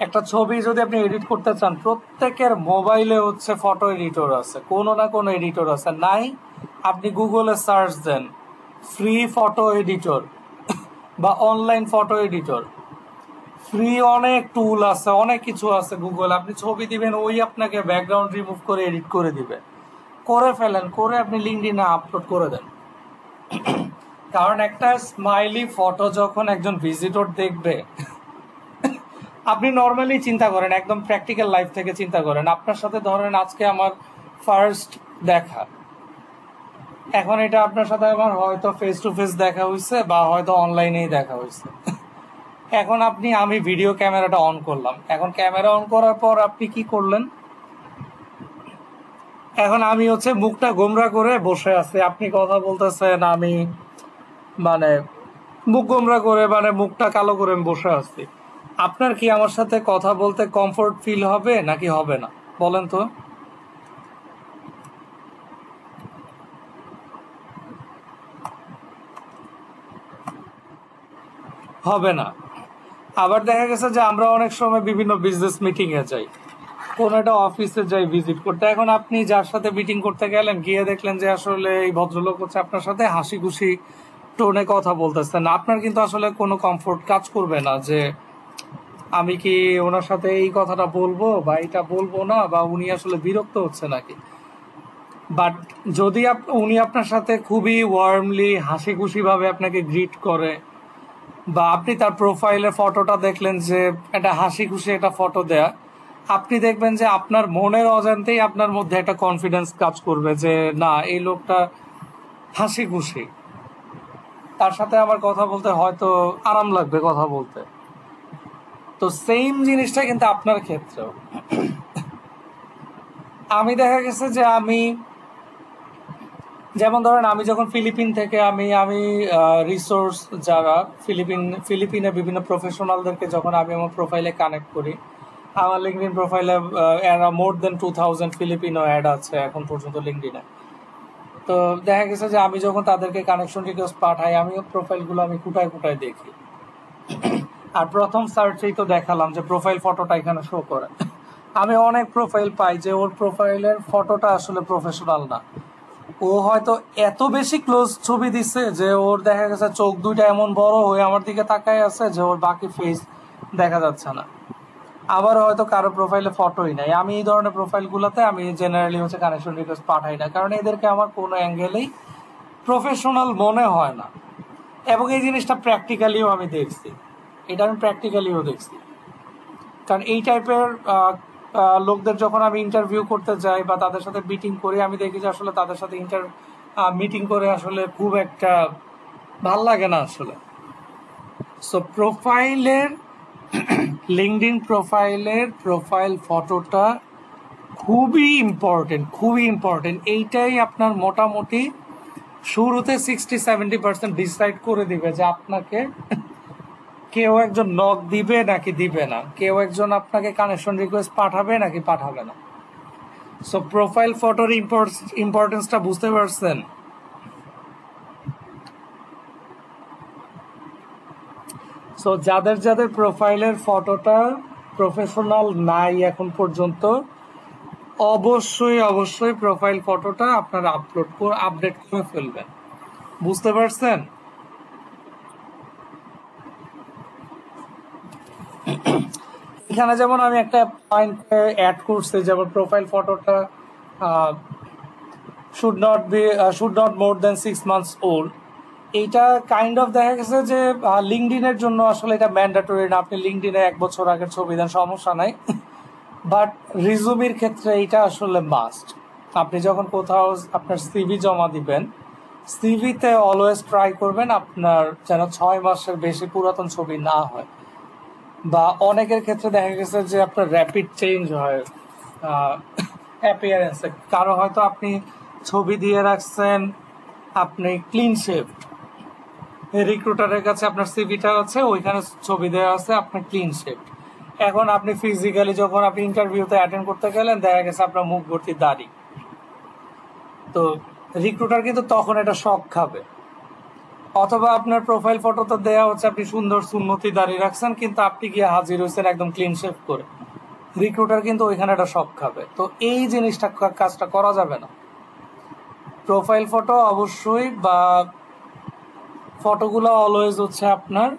একটা ছবি যদি আপনি এডিট করতে চান, প্রত্যেকের মোবাইলে হচ্ছে ফটো এডিটর আছে, কোনো না কোনো এডিটর আছে। নাই, আপনি গুগলে সার্চ দেন ফ্রি ফটো এডিটর বা অনলাইন ফটো এডিটর, ফ্রি অনেক টুল আছে, অনেক কিছু আছে গুগল। আপনি ছবি দিবেন, ওই আপনাকে ব্যাকগ্রাউন্ড রিমুভ করে এডিট করে দিবে। করে ফেলেন, করে আপনি লিঙ্কডইনে আপলোড করে দেন। কারণ একটা স্মাইলি ফটো যখন একজন ভিজিটর দেখবে, আপনি নর্মালি চিন্তা করেন, একদম প্র্যাকটিক্যাল লাইফ থেকে চিন্তা করেন, আপনার সাথে ধরেন আজকে আমার ফার্স্ট দেখা, এখন এটা আপনার সাথে আমার হয়তো ফেস টু ফেস দেখা হয়েছে বা হয়তো অনলাইনেই দেখা হয়েছে। এখন আমি ভিডিও ক্যামেরাটা অন করলাম, এখন ক্যামেরা অন করার পর আপনি কি করলেন? এখন আমি হচ্ছে মুখটা গোমরা করে বসে আছি, আপনি কথা বলতেছেন, আমি মানে মুখ গোমরা করে, মানে মুখটা কালো করে আমি বসে আছি। আপনার কি আমার সাথে কথা বলতে কমফোর্ট ফিল হবে নাকি হবে না বলেন তো? হবে না। আবার দেখা গেছে যে আমরা অনেক সময় বিভিন্ন বিজনেস মিটিং এ যাই, কোন একটা অফিসে যাই ভিজিট করতে, এখন আপনি যার সাথে মিটিং করতে গেলেন, গিয়ে দেখলেন যে আসলে এই ভদ্রলোক হচ্ছে আপনার সাথে হাসি খুশি টোনে কথা বলতেছেন, আপনার কিন্তু আসলে কোনো কমফোর্ট কাজ করবে না যে আমি কি ওনার সাথে এই কথাটা বলবো বা এটা বলবো না, বা উনি আসলে বিরক্ত হচ্ছে নাকি। বাট যদি উনি আপনার সাথে খুবই ওয়ার্মলি হাসি খুশি ভাবে আপনাকে গ্রিট করে, বা আপনি তার প্রোফাইলের ফটোটা দেখলেন যে একটা হাসি খুশি একটা ফটো দেয়া, আপনি দেখবেন যে আপনার মনের অজান্তেই আপনার মধ্যে একটা কনফিডেন্স কাজ করবে যে না, এই লোকটা হাসি খুশি, তার সাথে আমার কথা বলতে হয়তো আরাম লাগবে কথা বলতে। তো সেম জিনিসটা কিন্তু আপনার ক্ষেত্রেও। আমি দেখা গেছে যে আমি, যেমন ধরেন আমি যখন ফিলিপিন থেকে আমি আমি রিসোর্স যারা ফিলিপিনে বিভিন্ন প্রফেশনালদেরকে যখন আমি আমার প্রোফাইলে কানেক্ট করি, আমার লিঙ্কডিন প্রোফাইলে মোর দেন 2000 ফিলিপিনো অ্যাড আছে এখন পর্যন্ত লিঙ্কডিনে। তো দেখা গেছে যে আমি যখন তাদেরকে কানেকশন রিকোয়েস্ট পাঠাই, আমিও প্রোফাইলগুলো আমি কুটায় কুটায় দেখি। আর প্রথম সার্চেই তো দেখালাম যে প্রোফাইল ফটোটা এখানে শো করে। আমি অনেক প্রোফাইল পাই যে ওর প্রোফাইলের ফটোটা আসলে প্রফেশনাল না। ও হয়তো এত বেশি ক্লোজ ছবি দিচ্ছে যে ওর দেখা গেছে চোখ দুইটা এমন বড় হয়ে আমার দিকে তাকায় আছে যে ওর বাকি ফেস দেখা যাচ্ছে না। আবার হয়তো কারো প্রোফাইলে ফটোই নাই। আমি এই ধরনের প্রোফাইলগুলোতে আমি জেনারেলি হচ্ছে কানেকশন রিকোয়েস্ট পাঠাই না, কারণ এদেরকে আমার কোনো অ্যাঙ্গেলেই প্রফেশনাল মনে হয় না। এবং এই জিনিসটা প্র্যাকটিক্যালিও আমি দেখছি, এটা আমি প্র্যাকটিক্যালিও দেখছি। কারণ এই টাইপের লোকদের যখন আমি ইন্টারভিউ করতে যাই বা তাদের সাথে মিটিং করি, আমি দেখি যে আসলে তাদের সাথে মিটিং করে আসলে খুব একটা ভাল লাগে না আসলে। সো প্রোফাইলের, লিঙ্কডইন প্রোফাইলের প্রোফাইল ফটোটা খুবই ইম্পর্টেন্ট, খুবই ইম্পর্টেন্ট। এইটাই আপনার মোটামুটি শুরুতে 60-70% ডিসাইড করে দিবে যে আপনাকে কেউ একজন নক দিবে নাকি দিবে না, কেউ একজন আপনাকে কানেকশন রিকোয়েস্ট পাঠাবে নাকি পাঠাবে না। সো প্রোফাইল ফটোর ইম্পর্টেন্সটা বুঝতে পারছেন? সো যাদের যাদের প্রোফাইলের ফটোটা প্রফেশনাল নাই এখন পর্যন্ত, অবশ্যই অবশ্যই প্রোফাইল ফটোটা আপনারা আপডেট করে ফেলবেন। বুঝতে পারছেন? এখানে যেমন আমি একটা পয়েন্ট অ্যাড করছি, যেমন প্রোফাইল ফটোটা should not more than 6 months old. এইটা কাইন্ড অফ দেখা গেছে যে লিঙ্কডিনের জন্য আসলে এটা ম্যান্ডেটরি না, আপনি লিঙ্কডিনে 1 বছর আগের ছবি দেন, সমস্যা নাই। বাট রিজুমির ক্ষেত্রে এটা আসলে মাস্ট। আপনি যখন কোথাও আপনার সিভি জমা দিবেন, সিভিতে অলওয়েজ ট্রাই করবেন আপনার যেন 6 মাসের বেশি পুরাতন ছবি না হয়। বা অনেকের ক্ষেত্রে দেখা গেছে যে আপনার র্যাপিড চেঞ্জ হয় অ্যাপিয়ারেন্সে। কারো হয়তো আপনি ছবি দিয়ে রাখছেন আপনি ক্লিন শেভ, রিক্রুটারের কাছে আপনার সিভিটা আছে, ওইখানে ছবি দেওয়া আছে আপনার ক্লিন শেভ। এখন আপনি ফিজিক্যালি যখন আপনি ইন্টারভিউতে অ্যাটেন্ড করতে গেলেন, দেখা গেছে আপনার মুখ ভর্তি দাড়ি। তো রিক্রুটার কিন্তু তখন এটা শক খাবে। অথবা আপনার প্রোফাইল ফটো তো দেওয়া হচ্ছে আপনি সুন্দর সুন্নতি দাঁড়িয়ে রাখছেন, কিন্তু আপনি গিয়ে হাজির হয়েছেন একদম ক্লিন শেভ করে। রিক্রুটার কিন্তু ওইখানে একটা শক খাবে। তো এই জিনিসটা, কাজটা করা যাবে না। প্রোফাইল ফটো অবশ্যই, বা ফটোগুলো অলওয়েজ হচ্ছে আপনার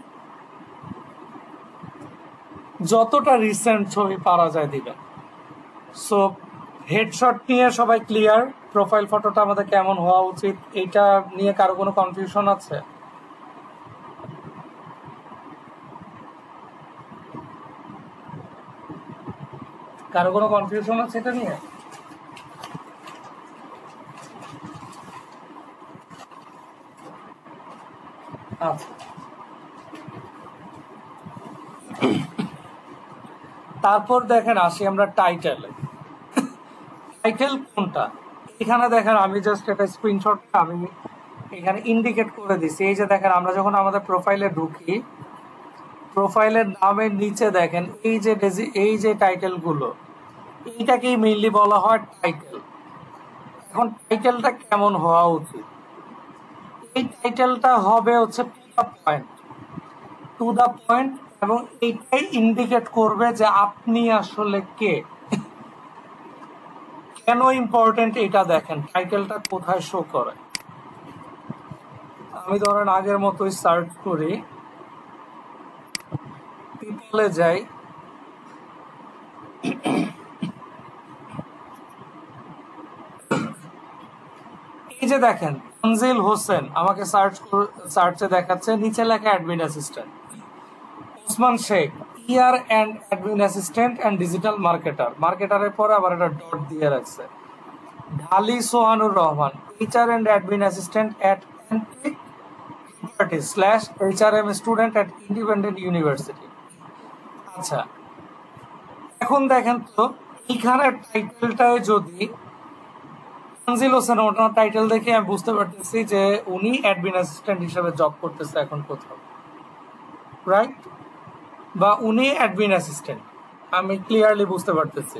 যতটা রিসেন্ট ছবি পারা যায় দিবেন। সো হেডশট নিয়ে সবাই ক্লিয়ার, প্রোফাইল ফটোটা আমাদের কেমন হওয়া উচিত এইটা নিয়ে কারো কোনো কনফিউশন আছে? কারো কোনো কনফিউশন আছে এটা নিয়ে? আচ্ছা, তারপর দেখেন আসি আমরা টাইটেলে। টাইটেল কোনটা? এখানে দেখেন আমি জাস্ট একটা স্ক্রিনশট আমি এখানে ইন্ডিকেট করে দিছি। এই যে দেখেন আমরা যখন আমাদের প্রোফাইলে ঢুকি, প্রোফাইলের নামের নিচে দেখেন এই যে টাইটেল গুলো, এইটাকেই মেইনলি বলা হয় টাইটেল। এখন টাইটেলটা কেমন হওয়া উচিত? এই টাইটেলটা হবে হচ্ছে টু দা পয়েন্ট, এবং এইটাই ইন্ডিকেট করবে যে আপনি আসলে কে, কেন ইম্পর্টেন্ট এটা দেখেন টাইটেলটা কোথায় শো করে। আমি ধরেন আগের মতোই সার্চ করি, পিপলে যাই, এই যে দেখেন তানজিল হোসেন আমাকে সার্চে দেখাচ্ছে, নিচে লেখা admin assistant. Osman Sheikh year and admin assistant and digital marketer, মার্কেটারের পরে আবার একটা ডট দিয়ে রাখছে। Dhali Sohanur Rahman HR and admin assistant at slash HRM student at Independent University. আচ্ছা, এখন দেখেন তো এইখানে টাইটেলটায় যদি তানজিল হোসেন, ওনার টাইটেল দেখে আমি বুঝতে পারতেছি যে উনি অ্যাডমিন অ্যাসিস্ট্যান্ট হিসেবে জব করতেছে এখন কোথাও, রাইট? বা উনি অ্যাডমিন অ্যাসিস্ট্যান্ট, আমি ক্লিয়ারলি বুঝতে পারতেছি।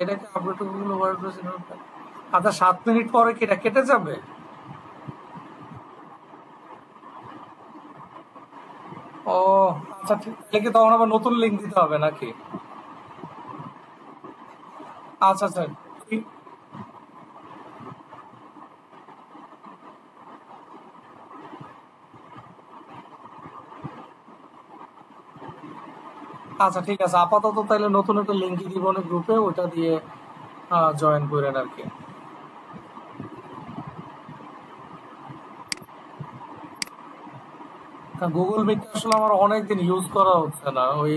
এটাকে আপলোড করলে ওয়ার্ডপ্রেস। আচ্ছা, 7 মিনিট পরে কি এটা কেটে যাবে? ও আচ্ছা, ঠিক, তাহলে কি তখন আবার নতুন লিঙ্ক দিতে হবে নাকি? আচ্ছা আচ্ছা, ঠিক, আচ্ছা ঠিক আছে, আপাতত তাহলে নতুন একটা লিঙ্কই দিব না গ্রুপে, ওটা দিয়ে জয়েন করেন আর কি। গুগল মিট আসলে আমার অনেকদিন ইউজ করা হচ্ছে না, ওই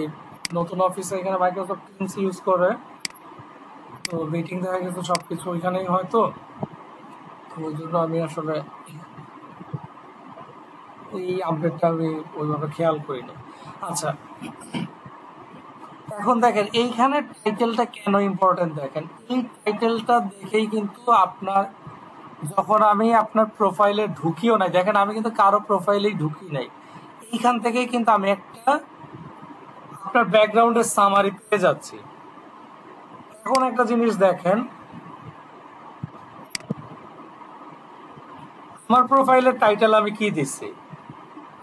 নতুন অফিসে এখানে মাইক্রোসফট টিমস ইউজ করে, তো মিটিং দেখা গেছে সবকিছু ওইখানেই হয়তো, তো ওই জন্য আমি আসলে এই আপডেটটা আমি ওইভাবে খেয়াল করিনি। আচ্ছা, এখন দেখেন এইখানে টাইটেলটা কেন ইম্পর্টেন্ট, দেখেন এই টাইটেলটা দেখেই কিন্তু আপনার, যখন আমি আপনার প্রোফাইলে ঢুকিও নাই, দেখেন আমি কিন্তু কারো প্রোফাইলেই ঢুকি নাই, এইখান থেকেই কিন্তু আমি একটা আপনার ব্যাকগ্রাউন্ডের সামারি পেয়ে যাচ্ছি। এখন একটা জিনিস দেখেন, আমার প্রোফাইলের টাইটেল আমি কি দিচ্ছি,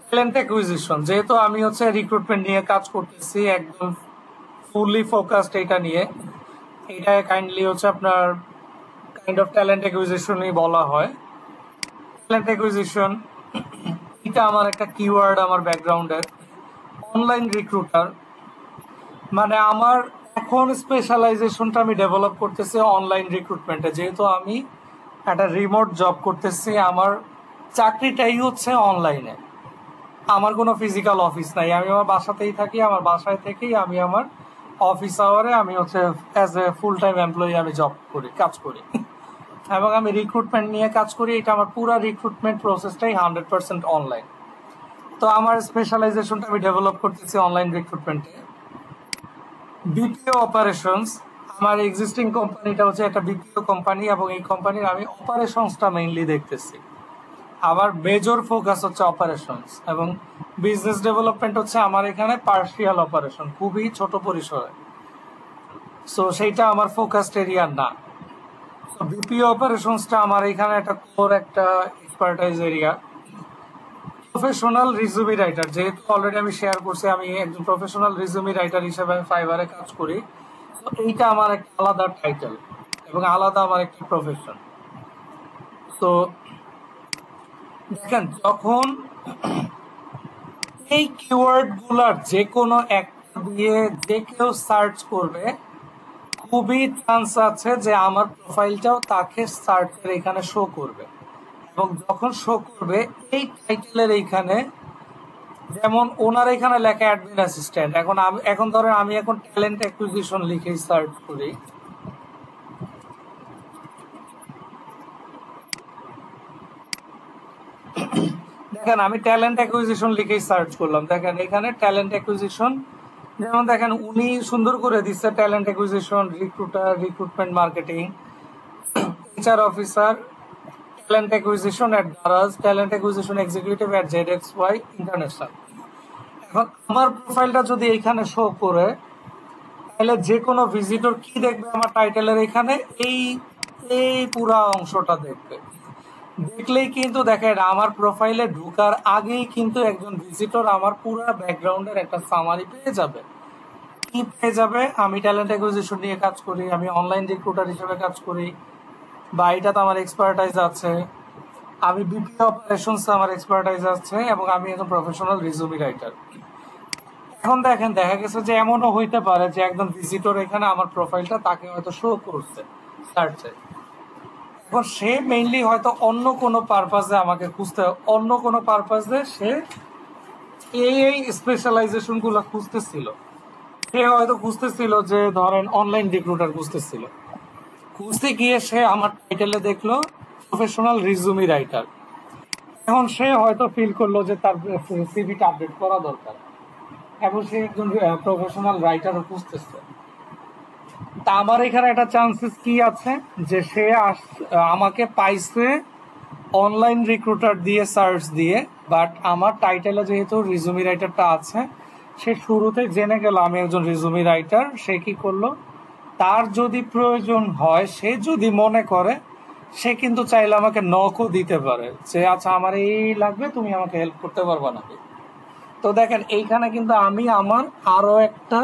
ট্যালেন্ট অ্যাকুইজিশন, যেহেতু আমি হচ্ছে রিক্রুটমেন্ট নিয়ে কাজ করতেছি, একদম ফুললি ফোকাসড এটা নিয়ে, এটা কাইন্ডলি হচ্ছে আপনার কাইন্ড অফ ট্যালেন্ট অ্যাকুইজিশনই বলা হয়। ট্যালেন্ট অ্যাকুইজিশন এটা আমার একটা কিওয়ার্ড আমার ব্যাকগ্রাউন্ডের। অনলাইন রিক্রুটার মানে আমার এখন স্পেশালাইজেশনটা আমি ডেভেলপ করতেছি অনলাইন রিক্রুটমেন্টে, যেহেতু আমি একটা রিমোট জব করতেছি, আমার চাকরিটাই হচ্ছে অনলাইনে, আমার কোনো ফিজিক্যাল অফিস নাই, আমি আমার বাসাতেই থাকি, আমার বাসায় থেকেই আমি আমার অফিস আওয়ারে আমি হচ্ছে as a full time employee আমি জব করি, কাজ করি, এবং আমি রিক্রুটমেন্ট নিয়ে কাজ করি। এটা আমার পুরো রিক্রুটমেন্ট প্রসেসটাই 100% অনলাইন। তো আমার স্পেশালাইজেশনটা আমি ডেভেলপ করতেছি অনলাইন রিক্রুটমেন্টে। বিপিও অপারেশনস, আমার এক্সিস্টিং কোম্পানিটা হচ্ছে একটা বিপিও কোম্পানি, এবং এই কোম্পানির আমি অপারেশনসটা মেইনলি দেখতেছি। আমার মেজর ফোকাস হচ্ছে অপারেশনস, এবং বিজনেস ডেভেলপমেন্ট হচ্ছে আমার এখানে পার্শিয়াল অপারেশন, খুবই ছোট পরিসরে, সো সেইটা আমার ফোকাসড এরিয়া না। বিপিও অপারেশনসটা আমার এখানে একটা কোর একটা expertise area. Professional resume writer, যেহেতু অলরেডি আমি শেয়ার করছি আমি একজন প্রফেশনাল রিজুমি রাইটার হিসেবে আমি ফাইবারে কাজ করি, তো এইটা আমার একটা আলাদা টাইটেল এবং আলাদা আমার একটা প্রফেশন। তো দেখেন, যখন এই কিওয়ার্ড গুলার যে কোনো একটা দিয়ে যে কেউ সার্চ করবে, খুবই চান্স আছে যে আমার প্রোফাইলটাও তাকে সার্চের এখানে শো করবে, এবং যখন শো করবে এই টাইটেলের এইখানে, যেমন ওনার এখানে লেখা অ্যাডমিন অ্যাসিস্ট্যান্ট, এখন ধরেন আমি এখন ট্যালেন্ট অ্যাকুইজিশন লিখেই সার্চ করি, দেখেন আমি ট্যালেন্ট অ্যাকুইজিশন লিখেই সার্চ করলাম, দেখেন এখানে ট্যালেন্ট অ্যাকুইজিশন, যেমন দেখেন উনি সুন্দর করে দিচ্ছে talent acquisition, recruiter, recruitment marketing, HR officer, talent acquisition at Daraz, talent acquisition executive at ZXY international. এখন আমার প্রোফাইলটা যদি এইখানে শো করে, তাহলে যে কোনো ভিজিটর কি দেখবে আমার টাইটেলের এখানে, এই এই পুরা অংশটা দেখবে, দেখলেই কিন্তু দেখেন আমার প্রোফাইলে ঢুকার আগেই কিন্তু একজন ভিজিটর আমার পুরো ব্যাকগ্রাউন্ডের একটা সামারি পেয়ে যাবে। কি পেয়ে যাবে? আমি ট্যালেন্ট অ্যাকুইজিশন নিয়ে কাজ করি, আমি অনলাইন রিক্রুটার হিসেবে কাজ করি, বা এটাতে আমার এক্সপার্টাইজ আছে, আমি বিপিও অপারেশনস আমার এক্সপার্টাইজ আছে, এবং আমি একজন প্রফেশনাল রিজুমি রাইটার। এখন দেখেন, দেখা গেছে যে এমনও হইতে পারে যে একজন ভিজিটর এখানে আমার প্রোফাইলটা তাকে হয়তো শো করছে সার্চে। এখন সে মেইনলি হয়তো অন্য কোনো পারপাসে আমাকে খুঁজতে, অন্য কোনো পারপাসে সে এই স্পেশালাইজেশন গুলো খুঁজতেছিল। সে হয়তো খুঁজতেছিল যে ধরেন অনলাইন রিক্রুটার খুঁজতেছিল, খুঁজতে গিয়ে সে আমার টাইটেলে দেখলো প্রফেশনাল রিজুমি রাইটার। এখন সে হয়তো ফিল করলো যে তার সিভিটা আপডেট করা দরকার, এবং সে একজন প্রফেশনাল রাইটারও খুঁজতেছে। তা আমার এখানে একটা চান্সেস কি আছে যে সে আমাকে পাইছে অনলাইন রিক্রুটার দিয়ে, সার্চ দিয়ে, বাট আমার টাইটেলে যেহেতু রিজুমি রাইটারটা আছে, সে শুরুতে জেনে গেল আমি একজন রিজুমি রাইটার। সে কি করলো, তার যদি প্রয়োজন হয়, সে যদি মনে করে, সে কিন্তু চাইলে আমাকে নকও দিতে পারে যে আচ্ছা আমার এই লাগবে, তুমি আমাকে হেল্প করতে পারবা নাকি। তো দেখেন এইখানে কিন্তু আমি আমার আরো একটা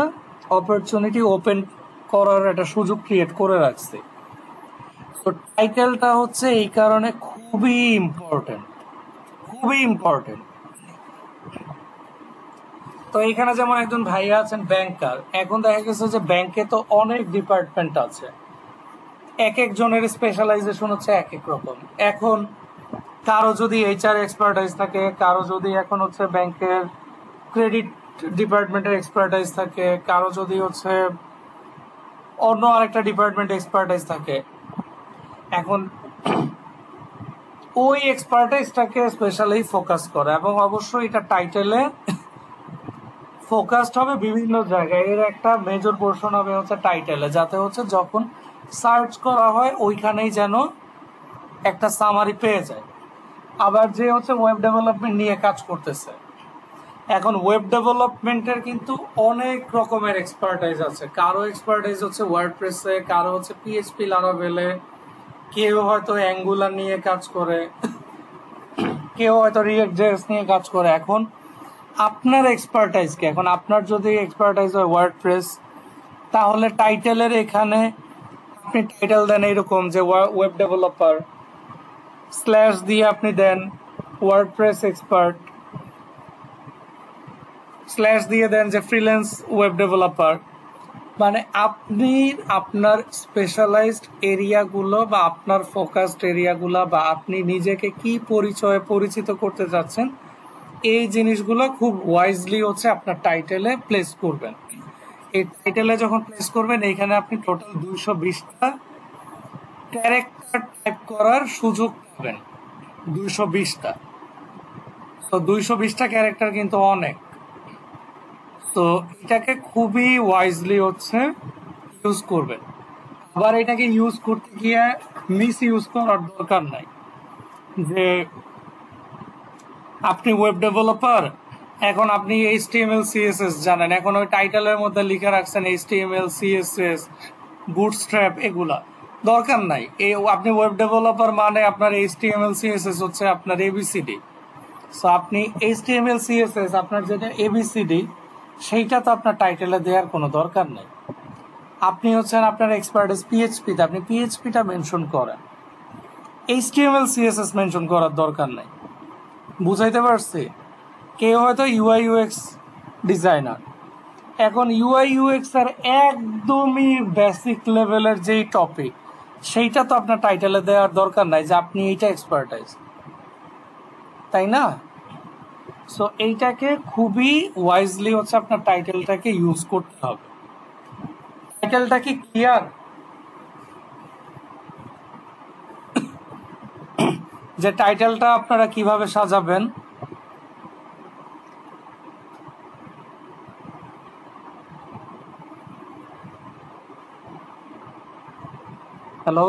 অপরচুনিটি ওপেন করার একটা সুযোগ ক্রিয়েট করে রাখছি। তো টাইটেলটা হচ্ছে এই কারণে খুবই ইম্পর্টেন্ট, খুবই ইম্পর্টেন্ট। তো এখানে যেমন একজন ভাইয়া আছেন ব্যাংকার, এখন দেখা গেছে যে ব্যাংকে তো অনেক ডিপার্টমেন্ট আছে, এক একজনের স্পেশালাইজেশন হচ্ছে এক এক রকম। এখন কারো যদি এইচআর এক্সপার্টাইজ থাকে, কারো যদি এখন হচ্ছে ব্যাংকের ক্রেডিট ডিপার্টমেন্টের এক্সপার্টাইজ থাকে, কারো যদি হচ্ছে অন্য আরেকটা ডিপার্টমেন্ট এক্সপার্টাইজ থাকে। এখন ওই এক্সপার্টাইজটাকে স্পেশালি ফোকাস করে, এবং অবশ্যই এটা টাইটেলে ফোকাসড হবে বিভিন্ন জায়গায়। এর একটা মেজর পোর্শন হবে হচ্ছে টাইটেলে, যাতে হচ্ছে যখন সার্চ করা হয় ওইখানেই যেন একটা সামারি পেয়ে যায়। আবার যে হচ্ছে ওয়েব ডেভেলপমেন্ট নিয়ে কাজ করতেছে, এখন ওয়েব ডেভেলপমেন্টের কিন্তু অনেক রকমের এক্সপার্টাইজ আছে। কারো এক্সপার্টাইজ হচ্ছে ওয়ার্ডপ্রেসে, কারো হচ্ছে পিএইচপি লারাভেলে, কেউ হয়তো অ্যাঙ্গুলার নিয়ে কাজ করে, কেউ হয়তো রিয়েক্ট জেএস নিয়ে কাজ করে। এখন আপনার এক্সপার্টাইজ কি? এখন আপনার যদি এক্সপার্টাইজ হয় ওয়ার্ডপ্রেস, তাহলে টাইটেলের এখানে আপনি টাইটেল দেন এরকম যে ওয়েব ডেভেলপার, স্ল্যাশ দিয়ে আপনি দেন ওয়ার্ডপ্রেস এক্সপার্ট, স্ল্যাশ দিয়ে দেন যে ফ্রিল্যান্স ওয়েব ডেভেলপার। মানে আপনি আপনার স্পেশালাইজড এরিয়াগুলো বা আপনার ফোকাসড এরিয়াগুলো বা আপনি নিজেকে কি পরিচয়ে পরিচিত করতে যাচ্ছেন, এই জিনিসগুলো খুব ওয়াইজলি হচ্ছে আপনার টাইটেলে প্লেস করবেন। এই টাইটেলে যখন প্লেস করবেন, এইখানে আপনি টোটাল 220টা ক্যারেক্টার টাইপ করার সুযোগ পাবেন। 220টা। তো 220টা ক্যারেক্টার কিন্তু অনেক। তো এটাকে খুবই ওয়াইজলি হচ্ছে ইউজ করবেন। আবার এটাকে ইউজ করতে গিয়ে মিস ইউজ করার দরকার নাই, যে আপনি ওয়েব ডেভেলপার, এখন আপনি এইচটিএমএল সিএসএস জানেন, এখন ওই টাইটেলের মধ্যে লিখে রাখছেন এইচটিএমএল সিএসএস বুটস্ট্র্যাপ, এগুলা দরকার নাই। এই আপনি ওয়েব ডেভেলপার মানে আপনার এইচটিএমএল সিএসএস হচ্ছে আপনার এবিসিডি। সো আপনি এইচটিএমএল সিএসএস আপনার যেটা এবিসিডি, সেইটা তো আপনার টাইটেলে দেওয়ার কোনো দরকার নেই। আপনি হচ্ছেন আপনার এক্সপার্টিস পিএইচপিতে, আপনি পিএইচপিটা মেনশন করেন, এইচটিএমএল সিএসএস মেনশন করার দরকার নেই। বুঝাইতে পারছি? কেউ হয়তো ইউআই ইউএক্স ডিজাইনার, এখন ইউআই ইউএক্স এর একদমই বেসিক লেভেলের যেই টপিক, সেইটা তো আপনার টাইটেলে দেওয়ার দরকার নাই যে আপনি এইটা এক্সপার্টাইজ, তাই না? সো এইটাকে খুবই ওয়াইজলি হচ্ছে আপনার টাইটেলটাকে ইউজ করতে হবে। টাইটেলটা কি ক্লিয়ার? যে টাইটেলটা আপনারা কিভাবে সাজাবেন? হ্যালো?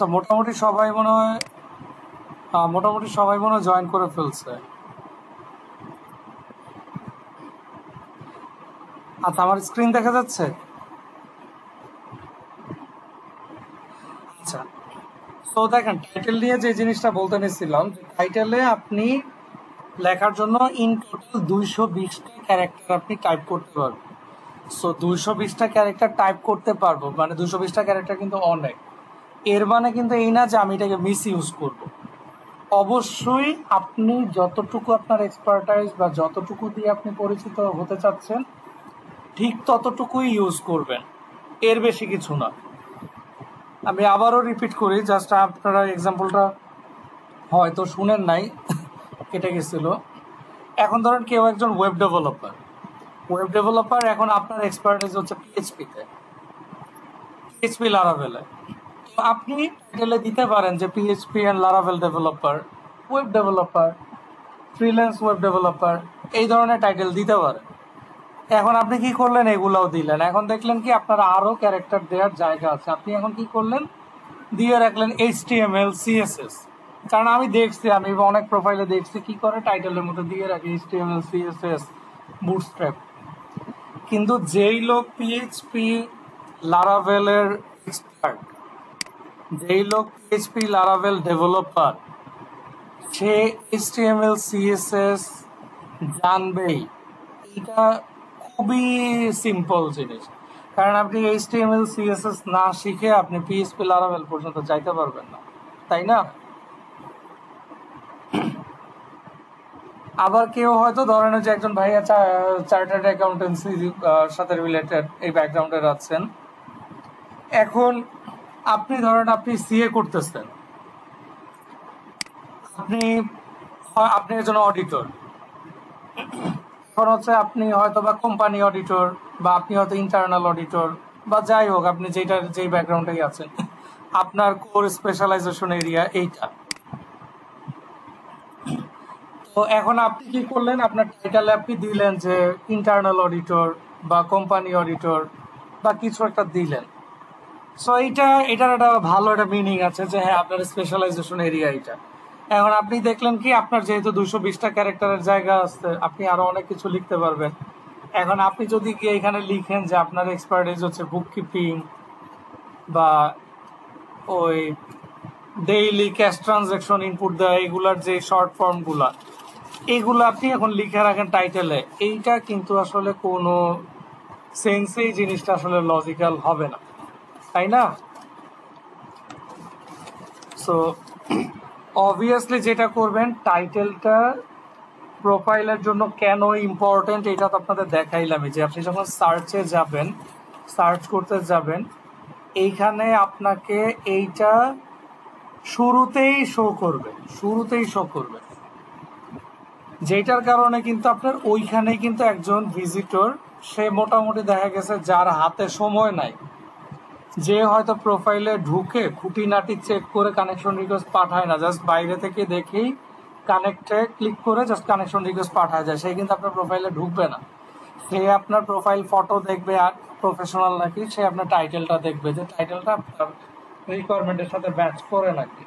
আচ্ছা, মোটামুটি সবাই মনে হয় জয়েন করে ফেলছে। আচ্ছা, আমার স্ক্রিন দেখা যাচ্ছে? আচ্ছা, তো দেখেন টাইটেল নিয়ে যে জিনিসটা বলতে নিচ্ছিলাম, যে টাইটেলে আপনি লেখার জন্য ইন টোটাল 220টা ক্যারেক্টার আপনি টাইপ করতে পারবেন। সো 220টা ক্যারেক্টার টাইপ করতে পারবো মানে 220টা ক্যারেক্টার কিন্তু অনেক। এর মানে কিন্তু এই না যে আমি এটাকে মিস ইউজ করবো। অবশ্যই আপনি যতটুকু আপনার এক্সপার্টাইজ বা যতটুকু দিয়ে আপনি পরিচিত হতে চাচ্ছেন ঠিক ততটুকুই ইউজ করবেন, এর বেশি কিছু না। আমি আবারও রিপিট করি, জাস্ট আপনারা এক্সাম্পলটা হয়তো শুনেন নাই, কেটে গেছিল। এখন ধরেন কেউ একজন ওয়েব ডেভেলপার এখন আপনার এক্সপার্টাইজ হচ্ছে পিএইচপিতে, পিএইচপি লারাভেলে। তো আপনি টাইটেলে দিতে পারেন যে PHP and Laravel developer, web developer, freelance web developer, এই ধরনের টাইটেল দিতে পারেন। এখন আপনি কি করলেন, এগুলাও দিলেন। এখন দেখলেন কি আপনার আরো ক্যারেক্টার দেওয়ার জায়গা আছে, আপনি এখন কি করলেন, দিয়ে রাখলেন এইচটিএমএল সিএসএস। কারণ আমি দেখছি, আমি অনেক প্রোফাইলে দেখছি কি করে টাইটেলের মধ্যে দিয়ে রাখে এইচটিএমএল সিএসএস বুটস্ট্র্যাপ। কিন্তু যেই লোক পিএইচপি লারাভেলের এক্সপার্ট, যেই লোক পিএইচপি লারাভেল ডেভেলপার, সে এইচটিএমএল সিএসএস জানবেই। এটা খুবই সিম্পল জিনিস, কারণ আপনি এইচটিএমএল সিএসএস না শিখে আপনি পিএইচপি লারাভেল পর্যন্ত যাইতে পারবেন না, তাই না? আবার কেউ হয়তো ধরেন যে একজন ভাইয়া চার্টার্ড অ্যাকাউন্টেন্সি সাথে রিলেটেড এই ব্যাকগ্রাউন্ডের আছেন। এখন আপনি ধরেন আপনি সিএ করতেছেন, আপনি আপনি একজন অডিটর। এখন হচ্ছে আপনি হয়তো বা কোম্পানি অডিটর, বা আপনি হয়তো ইন্টারনাল অডিটর, বা যাই হোক আপনি যেই ব্যাকগ্রাউন্ডেই আছেন, আপনার কোর স্পেশালাইজেশন এরিয়া এইটা। তো এখন আপনি কি করলেন, আপনার টাইটেলে আপনি দিলেন যে ইন্টারনাল অডিটর বা কোম্পানি অডিটর বা কিছু একটা দিলেন। সো এটার একটা ভালো একটা মিনিং আছে যে হ্যাঁ আপনার স্পেশালাইজেশন এরিয়া এটা। এখন আপনি দেখলেন কি আপনার যেহেতু 220টা ক্যারেক্টারের জায়গা আছে, আপনি আরো অনেক কিছু লিখতে পারবেন। এখন আপনি যদি গিয়ে এখানে লিখেন যে আপনার এক্সপার্টাইজ হচ্ছে বুক কিপিং বা ওই ডেইলি ক্যাশ ট্রানজাকশন ইনপুট দেওয়া, এগুলার যে শর্ট ফর্মগুলা, এইগুলো আপনি এখন লিখে রাখেন টাইটেলে, এইটা কিন্তু আসলে কোনো সেন্সেই জিনিসটা আসলে লজিক্যাল হবে না, তাই না? সো অবভিয়াসলি যেটা করবেন, টাইটেলটা প্রোফাইলের জন্য কেন ইম্পর্টেন্ট এটা তো আপনাদের দেখাইলামই, যে আপনি যখন সার্চে যাবেন, সার্চ করতে যাবেন, এইখানে আপনাকে এইটা শুরুতেই শো করবে, যেটার কারণে কিন্তু আপনার ওইখানে কিন্তু একজন ভিজিটর, সে মোটামুটি দেখা গেছে যার হাতে সময় নাই, যে হয়তো প্রোফাইলে ঢুকে খুঁটিনাটি চেক করে কানেকশন রিকোয়েস্ট পাঠায় না, জাস্ট বাইরে থেকে দেখেই কানেক্টে ক্লিক করে জাস্ট কানেকশন রিকোয়েস্ট পাঠায় যায়, সে কিন্তু আপনার প্রোফাইলে ঢুকবে না। সে আপনার প্রোফাইল ফটো দেখবে আর প্রফেশনাল নাকি, সে আপনার টাইটেলটা দেখবে যে টাইটেলটা আপনার রিকোয়ারমেন্টের সাথে ম্যাচ করে নাকি।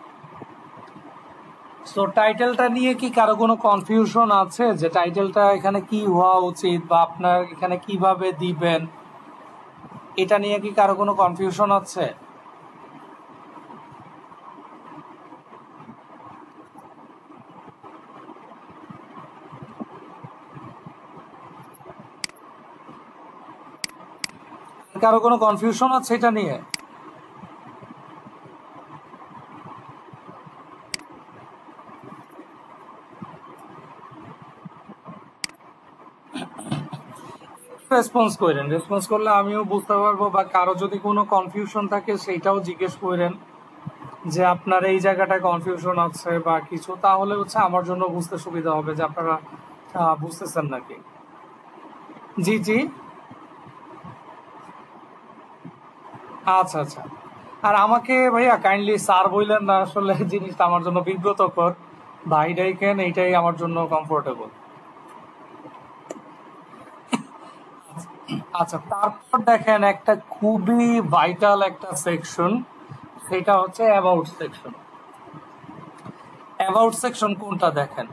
সো টাইটেলটা নিয়ে কি কারো কোনো কনফিউশন আছে যে টাইটেলটা এখানে কি হওয়া উচিত বা আপনার এখানে কিভাবে দিবেন, এটা নিয়ে কি কারো কোনো কনফিউশন আছে? কারো কোনো কনফিউশন আছে এটা নিয়ে? রেসপন্স করেন, রেসপন্স করলে আমিও বুঝতে পারবো, বা কারো যদি কোনো কনফিউশন থাকে সেইটাও জিজ্ঞেস করেন যে আপনার এই জায়গাটায় কনফিউশন আছে বা কিছু, তাহলে হচ্ছে আমার জন্য বুঝতে সুবিধা হবে যে আপনারা বুঝতেছেন নাকি। জি জি। আচ্ছা আচ্ছা। আর আমাকে ভাইয়া কাইন্ডলি স্যার বললেন না, আসলে জিনিসটা আমার জন্য বিব্রতকর। ভাই ডাইকেন, এইটাই আমার জন্য কমফোর্টেবল। আচ্ছা, তারপর দেখেন একটা খুবই ভাইটাল একটা সেকশন, সেটা হচ্ছে অ্যাবাউট সেকশন। অ্যাবাউট সেকশন কোনটা দেখেন,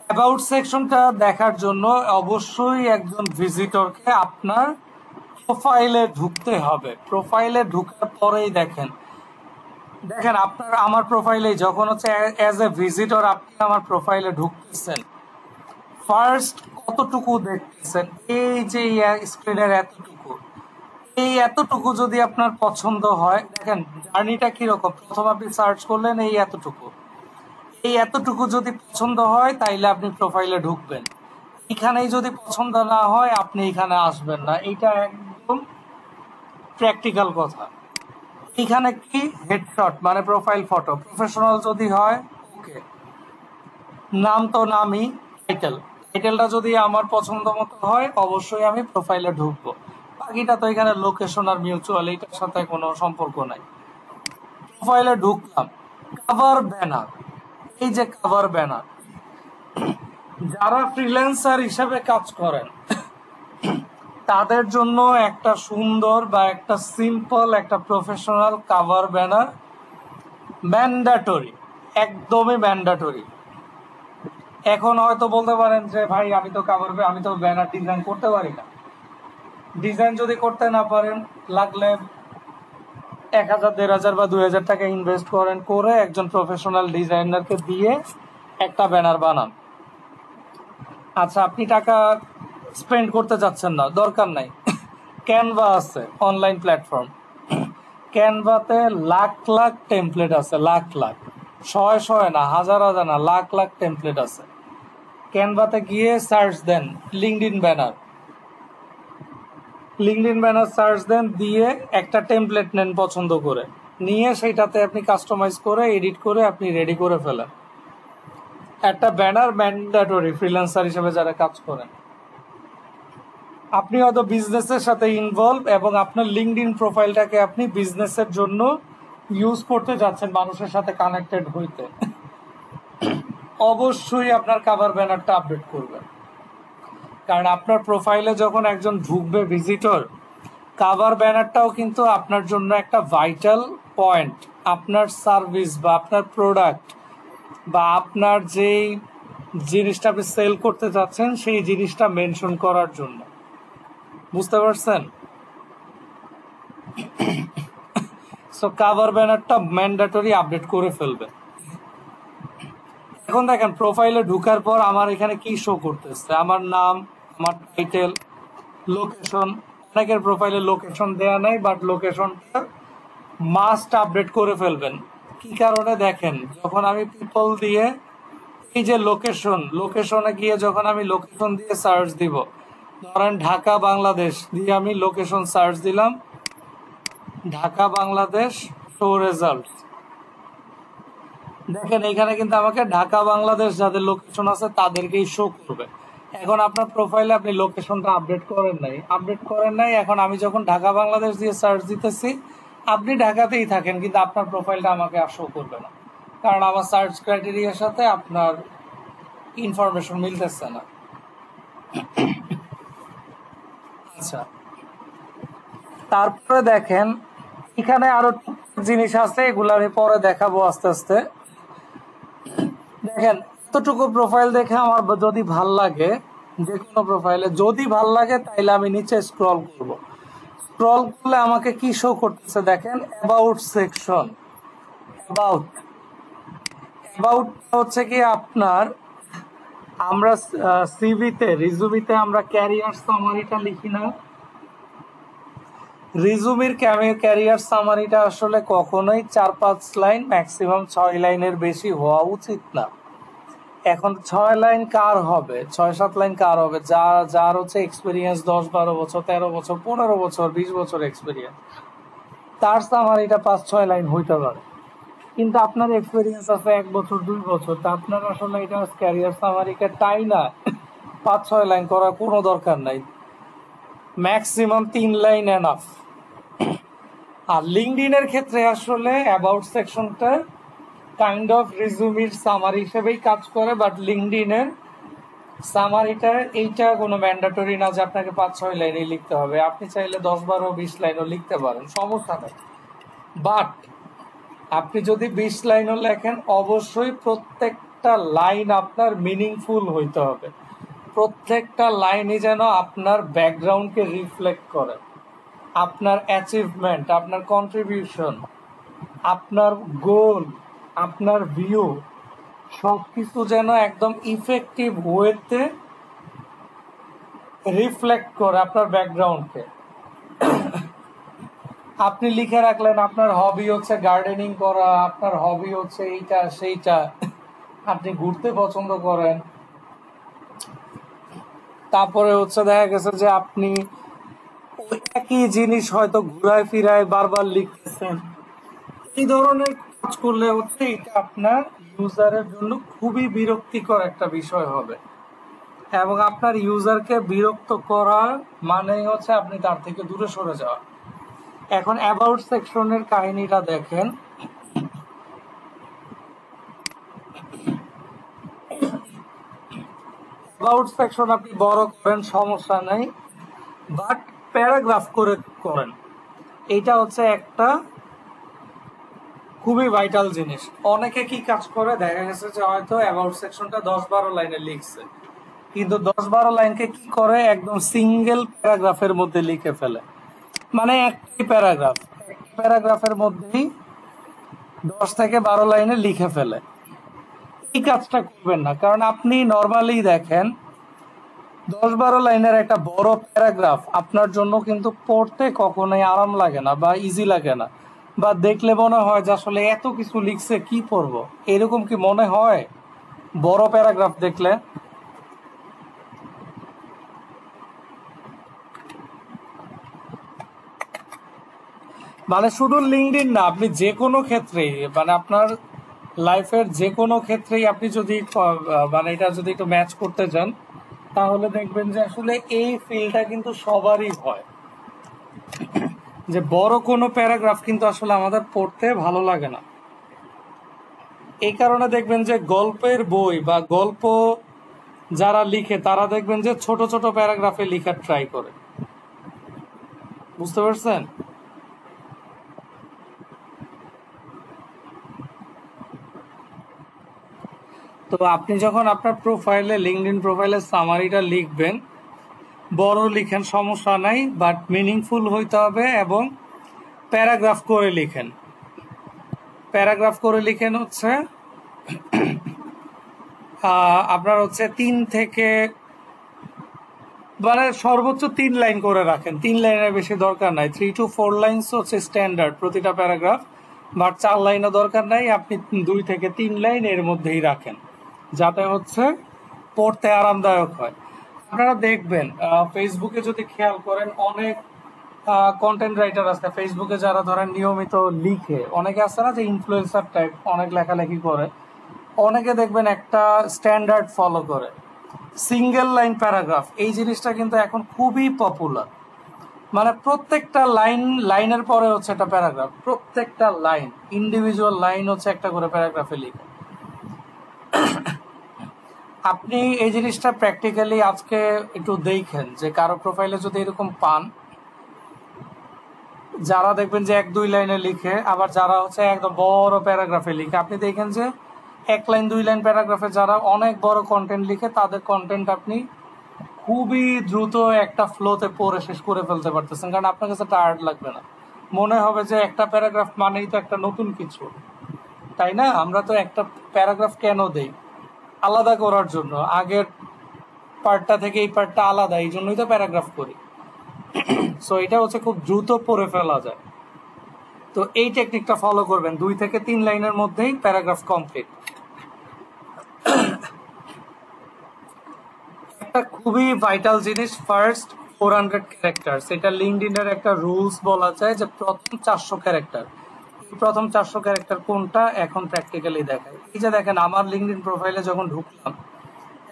অ্যাবাউট সেকশনটা দেখার জন্য অবশ্যই একজন ভিজিটরকে আপনার প্রোফাইলে ঢুকতে হবে। প্রোফাইলে ঢুকার পরেই দেখেন, দেখেন আপনার আমার প্রোফাইলে যখন হচ্ছে অ্যাজ এ ভিজিটর আপনি আমার প্রোফাইলে ঢুকতেছেন, ফার্স্ট কতটুকু দেখতেছেন, এই যে স্ক্রিনের এতটুকু, এই এতটুকু যদি আপনার পছন্দ হয়, দেখেন জার্নিটা কিরকম, প্রথম আপনি সার্চ করলেন এই এতটুকু, এই এতটুকু যদি পছন্দ হয় তাইলে আপনি প্রোফাইলে ঢুকবেন। এখানেই যদি পছন্দ না হয় আপনি এখানে আসবেন না, এটা একদম প্র্যাকটিক্যাল কথা। এখানে কি হেডশট মানে প্রোফাইল ফটো প্রফেশনাল যদি হয় ওকে, নাম তো নামই, টাইটেল, টাইটেলটা যদি আমার পছন্দ মতো হয় অবশ্যই আমি প্রোফাইলে ঢুকবো। বাকিটা তো এখানে লোকেশন আর মিউচুয়াল এইটার সাথে কোনো সম্পর্ক নাই। প্রোফাইলে ঢুকলাম, কাভার ব্যানার, এই যে কাভার ব্যানার, যারা ফ্রিল্যান্সার হিসেবে কাজ করেন তাদের জন্য একটা সুন্দর বা একটা সিম্পল একটা প্রফেশনাল কাভার ব্যানার ম্যান্ডাটরি, একদমই ম্যান্ডাটরি। এখন হয়তো বলতে পারেন যে ভাই আমি তো ব্যানার ডিজাইন করতে পারি না। ডিজাইন যদি করতে না পারেন, লাগলে 1,000 1,500 বা 2,000 টাকা ইনভেস্ট করেন, করে একজন প্রফেশনাল ডিজাইনারকে দিয়ে একটা ব্যানার বানান। আচ্ছা, আপনি টাকা স্পেন্ড করতে চাচ্ছেন না, দরকার নাই, ক্যানভা আছে অনলাইন প্ল্যাটফর্ম, ক্যানভাতে লাখ লাখ টেমপ্লেট আছে, লাখ লাখ, শয়ে শয়ে না, হাজার হাজার না, লাখ লাখ টেমপ্লেট আছে। ক্যানভাতে গিয়ে সার্চ দেন LinkedIn banner, LinkedIn banner search দেন, দিয়ে একটা টেমপ্লেট নেন পছন্দ করে, নিয়ে সেইটাতে আপনি কাস্টমাইজ করে এডিট করে আপনি রেডি করে ফেলেন একটা ব্যানার ম্যান্ডেটরি ফ্রিল্যান্সার হিসেবে যারা কাজ করেন। আপনি হয়তো বিজনেসের সাথে ইনভলভ এবং আপনার লিঙ্কডইন প্রোফাইলটাকে আপনি বিজনেসের জন্য ইউজ করতে যাচ্ছেন, মানুষের সাথে কানেক্টেড হইতে, অবশ্যই আপনার কাভার ব্যানারটা আপডেট করবেন। কারণ আপনার প্রোফাইলে যখন একজন ঢুকবে ভিজিটর, কাভার ব্যানারটাও কিন্তু আপনার জন্য একটা ভাইটাল পয়েন্ট, আপনার সার্ভিস বা আপনার প্রোডাক্ট বা আপনার যেই জিনিসটা আপনি সেল করতে চাচ্ছেন সেই জিনিসটা মেনশন করার জন্য। বুঝতে পারছেন? সো কাভার ব্যানারটা ম্যান্ডেটরি আপডেট করে ফেলবে। এখন দেখেন প্রোফাইলে ঢুকার পর আমার এখানে কি শো করতেছে, আমার নাম, আমার টাইটেল, লোকেশন। অনেকের প্রোফাইলে লোকেশন দেয়া নাই, বাট লোকেশনটা মাস্ট আপডেট করে ফেলবেন। কি কারণে দেখেন, যখন আমি পিপল দিয়ে এই যে লোকেশন, লোকেশনে গিয়ে যখন আমি লোকেশন দিয়ে সার্চ দিব, ধরেন ঢাকা বাংলাদেশ দিয়ে আমি লোকেশন সার্চ দিলাম, ঢাকা বাংলাদেশ, শো রেজাল্ট, দেখেন এখানে কিন্তু আমাকে ঢাকা বাংলাদেশ যাদের লোকেশন আছে তাদেরকেই শো করবে। এখন আপনার প্রোফাইলে আপনি লোকেশনটা আপডেট করেন নাই, এখন আমি যখন ঢাকা বাংলাদেশ দিয়ে সার্চ দিতেছি, আপনি ঢাকাতেই থাকেন কিন্তু আপনার প্রোফাইলটা আমাকে আর শো করবে না, কারণ আমার সার্চ ক্রাইটেরিয়ার সাথে আপনার ইনফরমেশন মিলতেছে না। আচ্ছা, তারপরে দেখেন এখানে আরো জিনিস আছে, এগুলো আমি পরে দেখাবো আস্তে আস্তে। দেখেন এতটুকু প্রোফাইল দেখে আমার যদি ভাল লাগে, যে কোনো প্রোফাইলে যদি ভাল লাগে, তাইলে আমি নিচে স্ক্রল করব। স্ক্রল করলে আমাকে কি শো করতেছে দেখেন, অ্যাবাউট সেকশন। অ্যাবাউট, অ্যাবাউট হচ্ছে কি আপনার, আমরা সিভিতে রিজুমিতে আমরা ক্যারিয়ার সামারিটা লিখি না, রিজুমির ক্যারিয়ার সামারিটা আসলে কখনোই 4-5 লাইন, ম্যাক্সিমাম 6 লাইনের বেশি হওয়া উচিত না। এখন 6 লাইন কার হবে, 6-7 লাইন কার হবে, যার হচ্ছে এক্সপিরিয়েন্স 10-12 বছর, 13 বছর, 15 বছর, 20 বছর এক্সপিরিয়েন্স, তার সামারিটা 5-6 লাইন হইতে পারে। কিন্তু আপনার এক্সপিরিয়েন্স আছে 1 বছর 2 বছর, তা আপনার আসলে এটা ক্যারিয়ার সামারিকে টাই না 5-6 লাইন করার কোনো দরকার নাই, ম্যাক্সিমাম 3 লাইন এনাফ। আর লিঙ্কডইনের ক্ষেত্রে আসলে অ্যাবাউট সেকশনটা কাইন্ড অফ রিজুমির সামারি হিসেবেই কাজ করে, বাট লিঙ্কডইনের সামারিটা এইটা কোনো ম্যান্ডেটরি না যে আপনাকে 5-6 লাইনই লিখতে হবে, আপনি চাইলে 10-12-20 লাইনও লিখতে পারেন, সমস্যা নেই। বাট আপনি যদি 20 লাইনও লেখেন, অবশ্যই প্রত্যেকটা লাইন আপনার মিনিংফুল হইতে হবে, প্রত্যেকটা লাইনই যেন আপনার ব্যাকগ্রাউন্ডকে রিফ্লেক্ট করে, আপনার অ্যাচিভমেন্ট, আপনার কন্ট্রিবিউশন, আপনার গোল, আপনার ভিউ, সবকিছু যেন একদম ইফেক্টিভ ওয়েতে রিফ্লেক্ট করে আপনার ব্যাকগ্রাউন্ডকে। আপনি লিখে রাখলেন আপনার হবি হচ্ছে গার্ডেনিং করা, আপনার হবি হচ্ছে এইটা সেইটা, আপনি ঘুরতে পছন্দ করেন, তারপরে হচ্ছে দেখা গেছে যে আপনি ওই একই জিনিস হয়তো ঘুরায় ফিরায় বারবার লিখতেছেন, এই ধরনের কাজ করলে হচ্ছে এটা আপনার ইউজারের জন্য খুবই বিরক্তিকর একটা বিষয় হবে, এবং আপনার ইউজারকে বিরক্ত করা মানেই হচ্ছে আপনি তার থেকে দূরে সরে যাওয়া। এখন অ্যাবাউট সেকশনের কাহিনীটা দেখেন, অ্যাবাউট সেকশন আপনি বড় করেন সমস্যা নেই, বাট প্যারাগ্রাফ করে করেন, এইটা হচ্ছে একটা খুবই ভাইটাল জিনিস। অনেকে কি কাজ করে, দেখা গেছে যে হয়তো অ্যাবাউট সেকশনটা 10-12 লাইনে লিখছে, কিন্তু 10-12 লাইনকে কি করে একদম সিঙ্গেল প্যারাগ্রাফের মধ্যে লিখে ফেলে, মানে একটি প্যারাগ্রাফের মধ্যেই 10 থেকে 12 লাইনে লিখে ফেলে। এই কাজটা করবেন না, কারণ আপনি নর্মালি দেখেন 10-12 লাইনের একটা বড় প্যারাগ্রাফ আপনার জন্য কিন্তু পড়তে কখনোই আরাম লাগে না বা ইজি লাগে না, বা দেখলে মনে হয় যে আসলে এত কিছু লিখছে কি পড়বো, এরকম কি মনে হয় বড় প্যারাগ্রাফ দেখলে? মানে শুধু লিঙ্কডইন না, আপনি যে কোনো ক্ষেত্রেই, মানে আপনার লাইফের যে কোনো ক্ষেত্রেই আপনি যদি মানে এটা যদি একটু ম্যাচ করতে চান, তাহলে দেখবেন যে আসলে এই ফিলটা কিন্তু সবারই হয়, যে বড় কোনো প্যারাগ্রাফ কিন্তু আসলে আমাদের পড়তে ভালো লাগে না। এই কারণে দেখবেন যে গল্পের বই বা গল্প যারা লিখে তারা দেখবেন যে ছোট ছোট প্যারাগ্রাফে লেখার ট্রাই করে, বুঝতে পারছেন? তো আপনি যখন আপনার প্রোফাইলে, লিঙ্কডইন প্রোফাইলে সামারিটা লিখবেন, বড় লিখেন সমস্যা নাই, বাট মিনিংফুল হইতে হবে, এবং প্যারাগ্রাফ করে লিখেন। প্যারাগ্রাফ করে লিখেন হচ্ছে আপনার হচ্ছে 3 থেকে, মানে সর্বোচ্চ 3 লাইন করে রাখেন, 3 লাইনের বেশি দরকার নাই, 3 to 4 লাইনস হচ্ছে স্ট্যান্ডার্ড প্রতিটা প্যারাগ্রাফ, বাট 4 লাইনও দরকার নাই, আপনি 2 থেকে 3 লাইন এর মধ্যেই রাখেন, যাতে হচ্ছে পড়তে আরামদায়ক হয়। আপনারা দেখবেন ফেসবুকে যদি খেয়াল করেন, অনেক কন্টেন্ট রাইটার আছে ফেসবুকে যারা ধরেন নিয়মিত লিখে, অনেকে আছে না যে ইনফ্লুয়েন্সার টাইপ, অনেক লেখালেখি করে, অনেকে দেখবেন একটা স্ট্যান্ডার্ড ফলো করে, সিঙ্গেল লাইন প্যারাগ্রাফ। এই জিনিসটা কিন্তু এখন খুবই পপুলার, মানে প্রত্যেকটা লাইনের পরে হচ্ছে একটা প্যারাগ্রাফ, প্রত্যেকটা লাইন ইন্ডিভিজুয়াল লাইন হচ্ছে একটা করে প্যারাগ্রাফে লিখে। আপনি এই জিনিসটা প্র্যাকটিক্যালি আজকে একটু দেখেন, যে কারো প্রোফাইলে যদি এরকম পান, যারা দেখবেন যে 1-2 লাইনে লিখে, আবার যারা হচ্ছে একদম বড় প্যারাগ্রাফে লিখে, আপনি দেখেন যে 1 লাইন 2 লাইন প্যারাগ্রাফে যারা অনেক বড় কন্টেন্ট লিখে, তাদের কন্টেন্ট আপনি খুবই দ্রুত একটা ফ্লোতে পড়ে শেষ করে ফেলতে পারতেছেন, কারণ আপনার কাছে টায়ার্ড লাগবে না, মনে হবে যে একটা প্যারাগ্রাফ মানেই তো একটা নতুন কিছু, তাই না? আমরা তো একটা প্যারাগ্রাফ কেন দেই? আলাদা করার জন্য, আগের পার্টটা থেকে এই পার্টটা আলাদা, এই জন্যই তো প্যারাগ্রাফ করি। সো এটা হচ্ছে খুব দ্রুত পড়ে ফেলা যায়। তো এই টেকনিকটা ফলো করবেন, 2 থেকে 3 লাইনের মধ্যেই প্যারাগ্রাফ কমপ্লিট। খুবই ভাইটাল জিনিস। ফার্স্ট 400 ক্যারেক্টার, এটা লিঙ্কডইনের একটা রুলস বলা যায় যে প্রথম 400 ক্যারেক্টার। এই প্রথম 400 ক্যারেক্টার কোনটা এখন প্র্যাকটিক্যালি দেখায়। এই যে দেখেন আমার লিঙ্কডইন প্রোফাইলে যখন ঢুকলাম,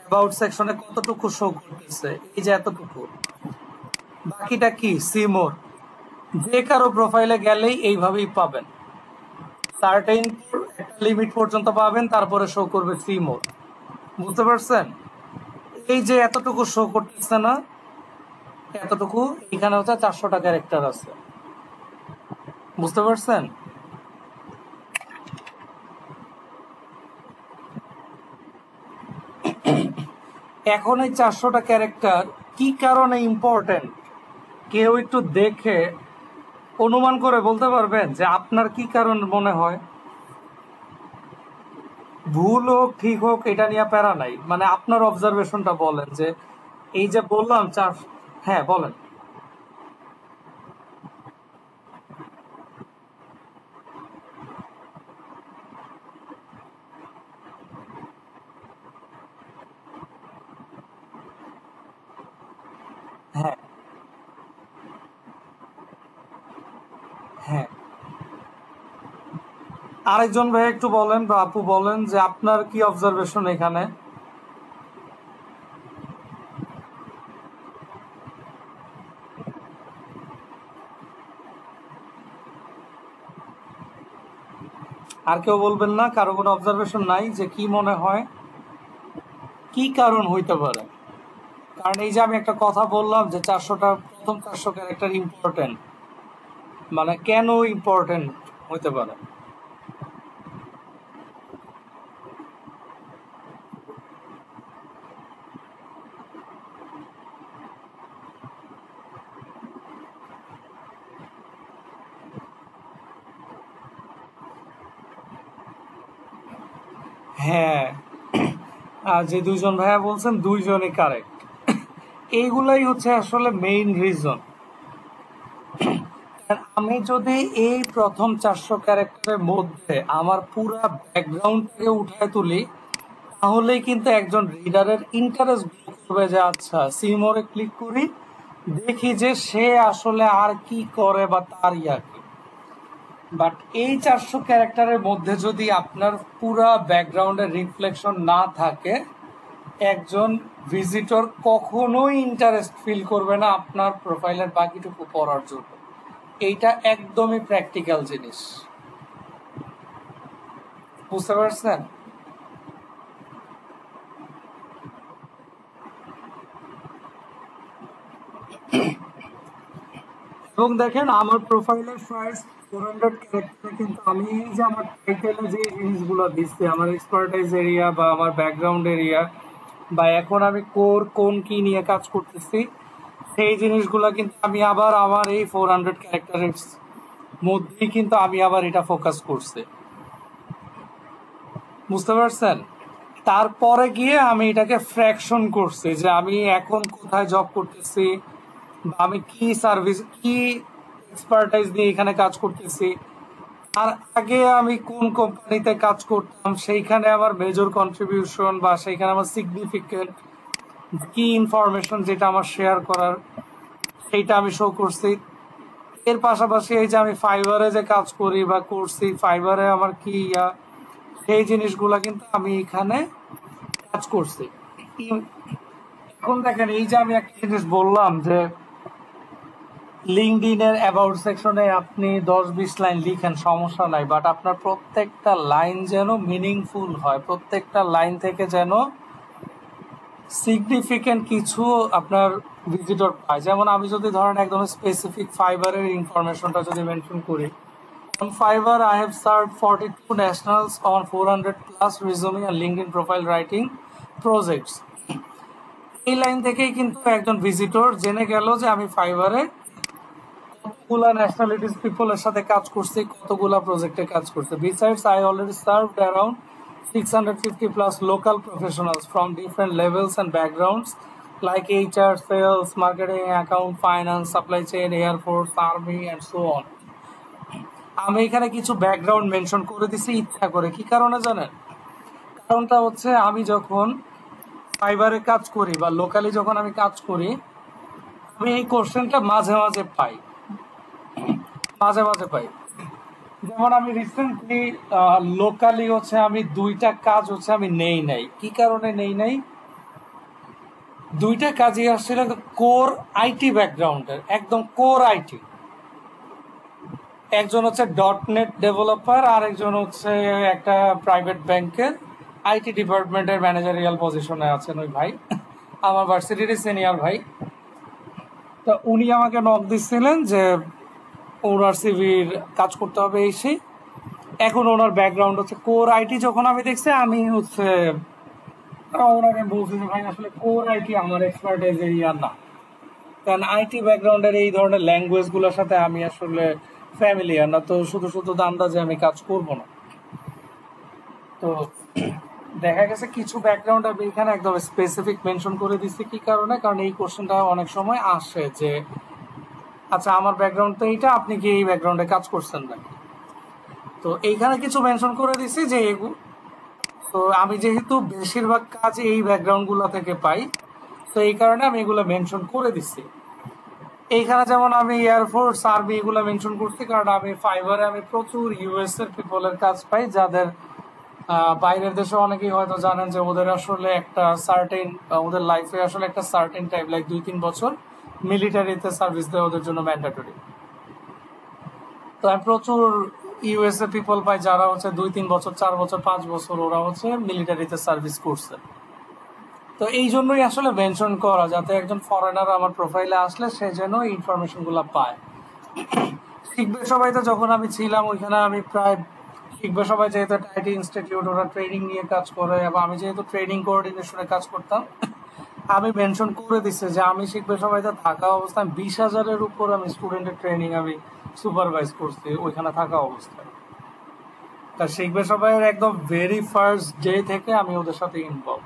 অ্যাবাউট সেকশনে কতটুকু শো করতেছে, এই যে এতটুকু, বাকিটা কি সিমোর। যে কারো প্রোফাইলে গেলেই এইভাবেই পাবেন, সার্টেইন একটা লিমিট পর্যন্ত পাবেন, তারপরে শো করবে সিমোর। বুঝতে পারছেন? এই যে এতটুকু শো করতেছে না, এতটুকু, এখানে হচ্ছে 400টা ক্যারেক্টার আছে। বুঝতে পারছেন? এখন এই 400টা ক্যারেক্টার কি কারণে ইম্পর্টেন্ট, কেউ একটু দেখে অনুমান করে বলতে পারবেন যে আপনার কি কারণ মনে হয়? ভুল হোক ঠিক হোক এটা নিয়ে প্যারা নাই, মানে আপনার অবজারভেশনটা বলেন যে এই যে বললাম চার। হ্যাঁ বলেন। হ্যাঁ, হ্যাঁ, আরেকজন ভাই একটু বলেন বা আপু বলেন যে আপনার কি অবজারভেশন এখানে। আর কেউ বলবেন না? কারো কোনো অবজারভেশন নাই যে কি মনে হয় কি কারণ হইতে পারে? কারণ এই যে আমি একটা কথা বললাম যে 400টা প্রথম 400 ক্যারেক্টার ইম্পর্টেন্ট, মানে কেন ইম্পর্টেন্ট হইতে পারে? হ্যাঁ, আর যে দুইজন ভাইয়া বলছেন দুইজনই কারেক্ট। এইগুলাই হচ্ছে আসলে মেইন রিজন। আমি যদি এই প্রথম 400 ক্যারেক্টারের মধ্যে আমার পুরা ব্যাকগ্রাউন্ডটাকে উঠায় তুলি, তাহলেই কিন্তু একজন রিডারের ইন্টারেস্ট গ্রো করবে যে আচ্ছা সিমোরে ক্লিক করি, দেখি যে সে আসলে আর কি করে বা তার ইয়া কি। বাট এই 400 ক্যারেক্টারের মধ্যে যদি আপনার পুরা ব্যাকগ্রাউন্ডের রিফ্লেকশন না থাকে, একজন ভিজিটর কখনোই ইন্টারেস্ট ফিল করবে না আপনার প্রোফাইলের বাকিটুকু পড়ার জন্য। এইটা একদমই প্র্যাকটিক্যাল জিনিস। বুঝতে পারছেন? এবং দেখেন আমার প্রোফাইলের ফার্স্ট 400 ক্যারেক্টারে কিন্তু আমি এই যে আমার টাইটেলে যে জিনিসগুলো দিচ্ছি, আমার এক্সপার্টাইজ এরিয়া বা আমার ব্যাকগ্রাউন্ড এরিয়া, বা এখন আমি কোন কি নিয়ে কাজ করতেছি, সেই জিনিসগুলো কিন্তু আমি আবার আমার এই 400 ক্যারেক্টারের মধ্যেই কিন্তু আমি আবার এটা ফোকাস করছি। বুঝতে পারছেন? তারপরে গিয়ে আমি এটাকে ফ্র্যাকশন করছি যে আমি এখন কোথায় জব করতেছি, বা আমি কি সার্ভিস কি এক্সপার্টাইজ দিয়ে এখানে কাজ করতেছি, আর আগে আমি কোন কোম্পানিতে কাজ করতাম, সেইখানে আমার মেজর কন্ট্রিবিউশন বা সেইখানে আমার সিগনিফিকেন্ট কি ইনফরমেশন যেটা আমার শেয়ার করার, সেইটা আমি শো করছি। এর পাশাপাশি এই যে আমি ফাইবারে যে কাজ করি বা করছি, ফাইবারে আমার কি ইয়া, সেই জিনিসগুলা কিন্তু আমি এখানে কাজ করছি। এখন দেখেন এই যে আমি একটা জিনিস বললাম যে লিঙ্কডইনের অ্যাবাউট সেকশনে আপনি 10-20 লাইন লিখেন, সমস্যা নাই, বাট আপনার প্রত্যেকটা লাইন যেন মিনিংফুল হয়, প্রত্যেকটা লাইন থেকে যেন সিগনিফিকেন্ট কিছু আপনার ভিজিটর পায়। যেমন আমি যদি ধরেন একদম স্পেসিফিক ফাইবারের ইনফরমেশনটা যদি মেনশন করি, on Fiverr, I have served 42 nationals on 400 plus resume and LinkedIn profile writing projects. এই লাইন থেকেই কিন্তু একজন ভিজিটর জেনে গেল যে আমি ফাইবারে কতগুলা ন্যাশনালিটিস পিপলের সাথে কাজ করছি, কতগুলা প্রজেক্টে কাজ করছি। Besides, I already served around 650 plus local professionals from different levels and backgrounds like HR, sales, marketing, account, finance, supply chain, air force, army and so on. আমি এখানে কিছু ব্যাকগ্রাউন্ড মেনশন করে দিছি ইচ্ছা করে। কি কারণে জানেন? কারণটা হচ্ছে আমি যখন ফাইবারে কাজ করি বা লোকালি যখন আমি কাজ করি, আমি এই কোশ্চেনটা মাঝে মাঝে পাই, মাঝে মাঝে পাই। যেমন আমি রিসেন্টলি লোকালি হচ্ছে আমি দুইটা কাজ হচ্ছে আমি নেই নাই, কি কারণে নেই নাই, দুইটা কাজই আসছিল কোর আইটি ব্যাকগ্রাউন্ডের, একদম কোর আইটি। একজন হচ্ছে ডট নেট ডেভেলপার, আর একজন হচ্ছে একটা প্রাইভেট ব্যাংকের আইটি ডিপার্টমেন্টের ম্যানেজারিয়াল পজিশনে আছেন ওই ভাই, আমার ভার্সিটির সিনিয়র ভাই। তো উনি আমাকে নক দিচ্ছিলেন যে ওনার সিভির কাজ করতে হবে এই সেই। এখন ওনার ব্যাকগ্রাউন্ড হচ্ছে কোর আইটি। যখন আমি দেখছি আমি হচ্ছে ওনাকে বলছি যে ভাই আসলে কোর আইটি আমার এক্সপার্টাইজ এরিয়া না, কারণ আইটি ব্যাকগ্রাউন্ডের এই ধরনের ল্যাঙ্গুয়েজ গুলোর সাথে আমি আসলে ফ্যামিলিয়ার না, তো শুধু শুধু আন্দাজে আমি কাজ করব না। তো দেখা গেছে কিছু ব্যাকগ্রাউন্ড আমি এখানে একদম স্পেসিফিক মেনশন করে দিচ্ছি, কি কারণে, কারণ এই কোশ্চেনটা অনেক সময় আসে যে আচ্ছা আমার ব্যাকগ্রাউন্ড তো এইটা, আপনি কি এই ব্যাকগ্রাউন্ডে কাজ করছেন নাকি। তো এইখানে কিছু মেনশন করে দিছি যে তো আমি যেহেতু বেশিরভাগ কাজ এই ব্যাকগ্রাউন্ড গুলো থেকে পাই, তো এই কারণে আমি এগুলো মেনশন করে দিচ্ছি। এইখানে যেমন আমি এয়ারফোর্স আর্মি এগুলো মেনশন করছি, কারণ আমি ফাইবারে আমি প্রচুর ইউএস এর পিপলের কাজ পাই, যাদের বাইরের দেশে অনেকেই হয়তো জানেন যে ওদের আসলে একটা সার্টেন, ওদের লাইফে আসলে একটা সার্টেন টাইম, লাইক 2-3 বছর মিলিটারিতে সার্ভিস দেওয়া ওদের জন্য ম্যান্ডেটরি। তো আমি প্রচুর ইউএসএ পিপল পাই যারা হচ্ছে 2-3 বছর, 4 বছর, 5 বছর ওরা হচ্ছে মিলিটারিতে সার্ভিস করছে। তো এই জন্যই আসলে মেনশন করা, যাতে একজন ফরেনার আমার প্রোফাইলে আসলে সে যেন এই ইনফরমেশন গুলা পায়। শিখবে সবাই তো যখন আমি ছিলাম ওইখানে, আমি প্রায় শিখবে সবাই যেহেতু আইটি ইনস্টিটিউট, ওরা ট্রেনিং নিয়ে কাজ করে, এবং আমি যেহেতু ট্রেনিং কোঅর্ডিনেশনে কাজ করতাম, আমি মেনশন করে দিচ্ছি যে আমি শিখবে সবাইতে থাকা অবস্থায় 20,000-এর উপর আমি স্টুডেন্টের ট্রেনিং আমি সুপারভাইজ করছি ওইখানে থাকা অবস্থায়। তা শিখবে সবাইয়ের একদম ভেরি ফার্স্ট ডে থেকে আমি ওদের সাথে ইনভলভ।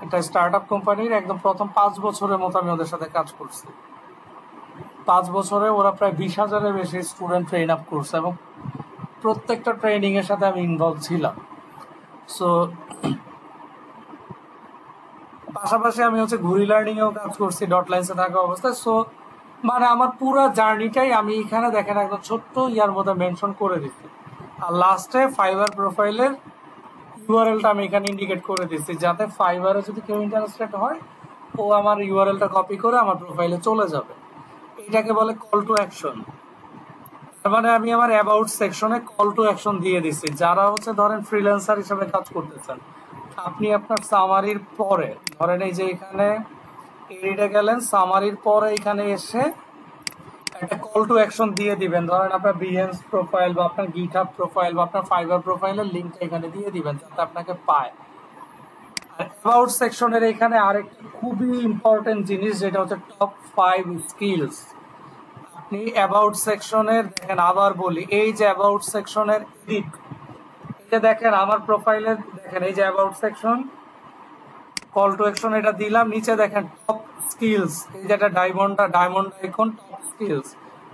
একটা স্টার্ট আপ কোম্পানির একদম প্রথম 5 বছরের মতো আমি ওদের সাথে কাজ করছি। 5 বছরে ওরা প্রায় 20,000-এর বেশি স্টুডেন্ট ট্রেন আপ করছে, এবং প্রত্যেকটা ট্রেনিং এর সাথে আমি ইনভলভ ছিলাম। সো পাশাপাশি আমি হচ্ছে ঘুরি লার্নিং এও কাজ করছি ডট লাইন্সে থাকা অবস্থায়। সো মানে আমার পুরো জার্নিটাই আমি এখানে দেখেন একদম ছোট্ট ইয়ার মধ্যে মেনশন করে দিচ্ছি, আর লাস্টে ফাইবার প্রোফাইলের ইউআরএলটা আমি এখানে ইন্ডিকেট করে দিচ্ছি, যাতে ফাইবারে যদি কেউ ইন্টারেস্টেড হয় ও আমার ইউআরএলটা কপি করে আমার প্রোফাইলে চলে যাবে। এটাকে বলে কল টু অ্যাকশন। মানে আমি আমার অ্যাবাউট সেকশনে কল টু অ্যাকশন দিয়ে দিচ্ছি, যারা হচ্ছে ধরেন ফ্রিল্যান্সার হিসেবে কাজ করতেছেন, আপনি আপনার সামারির পরে ধরেন এই যে এখানে এডিটে গেলেন, সামারির পরে এখানে এসে একটা কল টু অ্যাকশন দিয়ে দিবেন। ধরেন আপনার বিহেন্স প্রোফাইল বা আপনার গিটহাব প্রোফাইল বা আপনার ফাইবার প্রোফাইলের লিঙ্কটা এখানে দিয়ে দিবেন, যাতে আপনাকে পায়। আর অ্যাবাউট সেকশনের এখানে আরেকটা খুবই ইম্পর্টেন্ট জিনিস, যেটা হচ্ছে টপ 5 স্কিলস। আপনি অ্যাবাউট সেকশনের দেখেন, আবার বলি, এই যে অ্যাবাউট সেকশনের এডিট, এই যে দেখেন আমার প্রোফাইলে দেখেন এই যে about section, call to action এটা দিলাম, নিচে দেখেন টপ স্কিলস, এই যে একটা diamond icon, top skills,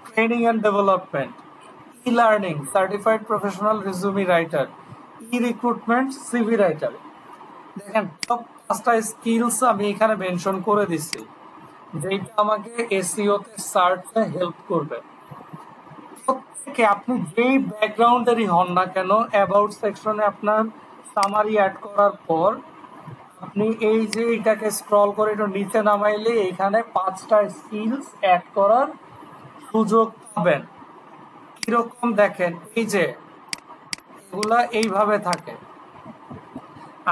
training and development, e learning, certified professional resume writer, e recruitment, CV writer. দেখেন টপ 5টা স্কিলস আমি এখানে মেনশন করে দিচ্ছি, যেটা আমাকে এসইও তে সার্চে হেল্প করবে। প্রত্যেকে আপনি যেই ব্যাকগ্রাউন্ডেরই হন না কেন, অ্যাবাউট সেকশনে আপনার সামারি অ্যাড করার পর আপনি এই যে এটাকে স্ক্রল করে একটু নিচে নামাইলে এইখানে 5টা স্কিলস অ্যাড করার সুযোগ পাবেন। কিরকম দেখেন, এই যে এগুলা এইভাবে থাকে,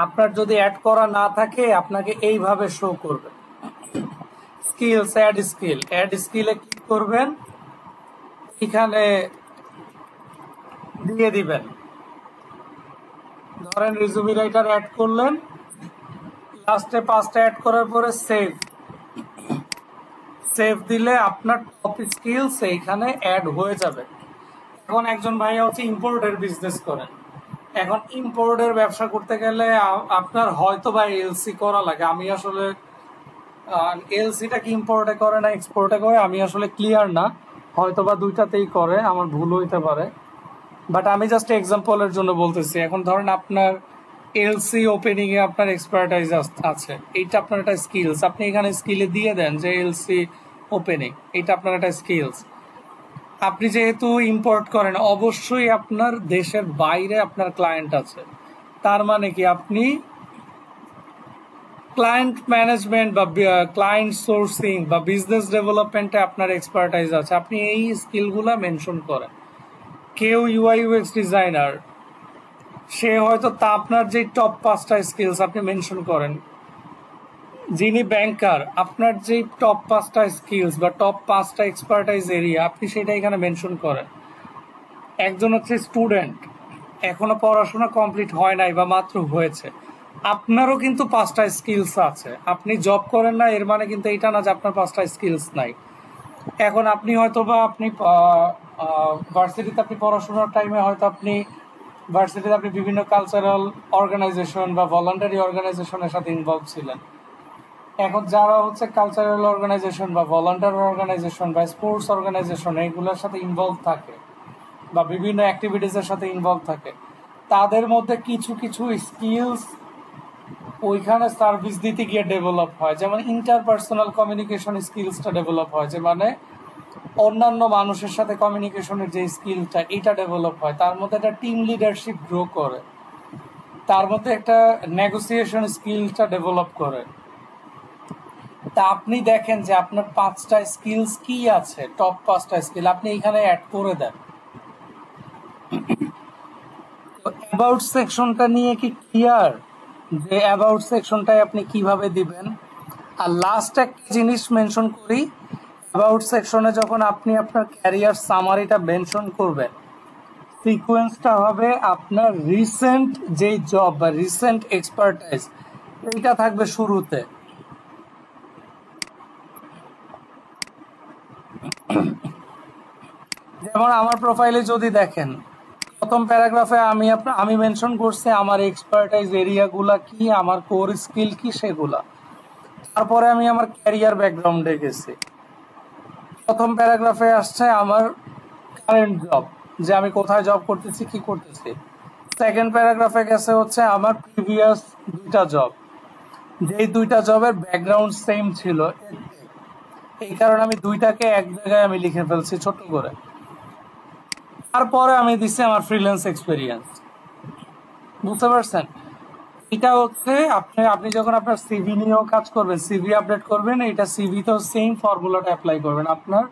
আপনার যদি অ্যাড করা না থাকে আপনাকে এইভাবে শো করবে। স্কিলস, অ্যাড স্কিলে ক্লিক করবেন, এখানে দিয়ে দিবেন। ধরেন রিজুমি রাইটার অ্যাড করলেন, লাস্টে 5টা অ্যাড করার পরে সেভ দিলে আপনার টপ স্কিলস এইখানে অ্যাড হয়ে যাবে। এখন একজন ভাইয়া হচ্ছে ইম্পোর্টের বিজনেস করেন, এখন ইম্পোর্টের ব্যবসা করতে গেলে আপনার হয়তো বা এলসি করা লাগে। আমি আসলে এলসিটা কি ইম্পোর্টে করে না এক্সপোর্টে করে আমি আসলে ক্লিয়ার না, হয়তো বা দুইটাতেই করে, আমার ভুল হইতে পারে, বাট আমি জাস্ট এক্সাম্পলের জন্য বলতেছি। এখন ধরেন আপনার এলসি ওপেনিং এ আপনার এক্সপার্টাইজ আছে, এইটা আপনার একটা স্কিলস, আপনি এখানে স্কিলে দিয়ে দেন যে এলসি ওপেনিং, এটা আপনার একটা স্কিলস। আপনি যেহেতু ইম্পোর্ট করেন, অবশ্যই আপনার দেশের বাইরে আপনার ক্লায়েন্ট আছে, তার মানে কি আপনি ক্লায়েন্ট ম্যানেজমেন্ট বা ক্লায়েন্ট সোর্সিং বা বিজনেস ডেভেলপমেন্টে আপনার এক্সপার্টাইজ আছে, আপনি এই স্কিলগুলা মেনশন করেন। কেউ ইউআই ইউএক্স ডিজাইনার, সে হয়তো তা আপনার যে টপ 5টা স্কিলস আপনি মেনশন করেন। যিনি ব্যাংকার, আপনার যে টপ 5টা স্কিলস বা টপ 5টা এক্সপার্টাইজ এরিয়া আপনি সেটা এখানে মেনশন করেন। একজন হচ্ছে স্টুডেন্ট, এখনো পড়াশোনা কমপ্লিট হয় নাই বা মাত্র হয়েছে, আপনারও কিন্তু 5টা স্কিলস আছে। আপনি জব করেন না এর মানে কিন্তু এটা না যে আপনার 5টা স্কিলস নাই। এখন আপনি হয়তো বা আপনি ভার্সিটিতে আপনি পড়াশোনার টাইমে হয়তো আপনি ভার্সিটিতে আপনি বিভিন্ন কালচারাল অর্গানাইজেশন বা ভলান্টারি অর্গানাইজেশনের সাথে ইনভলভ ছিলেন। এখন যারা হচ্ছে কালচারাল অর্গানাইজেশন বা ভলান্টারি অর্গানাইজেশন বা স্পোর্টস অর্গানাইজেশন এইগুলোর সাথে ইনভলভ থাকে বা বিভিন্ন অ্যাক্টিভিটিসের সাথে ইনভলভ থাকে, তাদের মধ্যে কিছু কিছু স্কিলস ওইখানে সার্ভিস দিতে গিয়ে ডেভেলপ হয়। যেমন ইন্টারপার্সোনাল কমিউনিকেশন স্কিলসটা ডেভেলপ হয়, যে মানে অন্যান্য মানুষের সাথে কমিউনিকেশনের যে স্কিলটা এটা ডেভেলপ হয়, তার মধ্যে একটা টিম লিডারশিপ গ্রো করে, তার মধ্যে একটা নেগোসিয়েশন স্কিলটা ডেভেলপ করে। তা আপনি দেখেন যে আপনার 5টা স্কিলস কি আছে, টপ 5টা স্কিল আপনি এখানে অ্যাড করে দেন। তো অ্যাবাউট সেকশনটা নিয়ে কি ক্লিয়ার যে অ্যাবাউট সেকশনটাই আপনি কিভাবে দিবেন? আর লাস্ট একটা জিনিস মেনশন করি, অ্যাবাউট সেকশনে যখন আপনি আপনার ক্যারিয়ার সামারিটা মেনশন করবেন, সিকোয়েন্সটা হবে আপনার রিসেন্ট যেই জব বা রিসেন্ট এক্সপার্টাইজ এইটা থাকবে শুরুতে। যেমন আমার প্রোফাইলে যদি দেখেন, প্রথম প্যারাগ্রাফে আমি মেনশন করছি আমার এক্সপার্টাইজ এরিয়াগুলা কি, আমার কোর স্কিল কি সেগুলা। তারপরে আমি আমার ক্যারিয়ার ব্যাকগ্রাউন্ডে গেছি। প্রথম প্যারাগ্রাফে আসছে আমার কারেন্ট জব, যে আমি কোথায় জব করতেছি কি করতেছি। সেকেন্ড প্যারাগ্রাফে গেছে হচ্ছে আমার প্রিভিয়াস 2টা জব, যেই 2টা জবের ব্যাকগ্রাউন্ড সেম ছিল, এই কারণে আমি 2টাকে এক জায়গায় আমি লিখে ফেলছি ছোট করে। তারপরে আমি দিচ্ছি আমার ফ্রিল্যান্স এক্সপিরিয়েন্স। বুঝতে পারছেন? এটা হচ্ছে আপনি আপনি যখন আপনার সিভি নিয়েও কাজ করবেন, সিভি আপডেট করবেন, এটা সিভিতেও সেম ফর্মুলাটা অ্যাপ্লাই করবেন। আপনার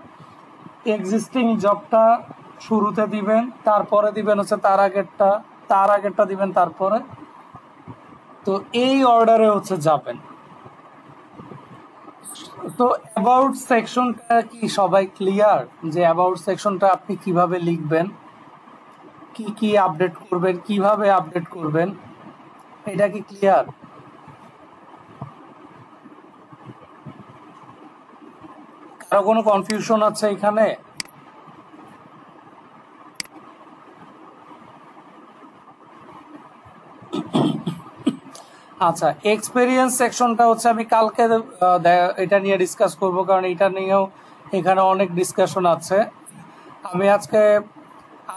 এক্সিস্টিং জবটা শুরুতে দিবেন, তারপরে দিবেন হচ্ছে তার আগেরটা দিবেন তারপরে। তো এই অর্ডারে হচ্ছে যাবেন। তো অ্যাবাউট সেকশনটা কি সবাই ক্লিয়ার যে অ্যাবাউট সেকশনটা আপনি কিভাবে লিখবেন, কি কি আপডেট করবেন, কিভাবে আপডেট করবেন, এটা কি ক্লিয়ার? কারো কোনো কনফিউশন আছে এখানে? আচ্ছা, এক্সপেরিয়েন্স সেকশনটা হচ্ছে আমি কালকে এটা নিয়ে ডিসকাস করব, কারণ এটা নিয়েও এখানে অনেক ডিসকাশন আছে। আমি আজকে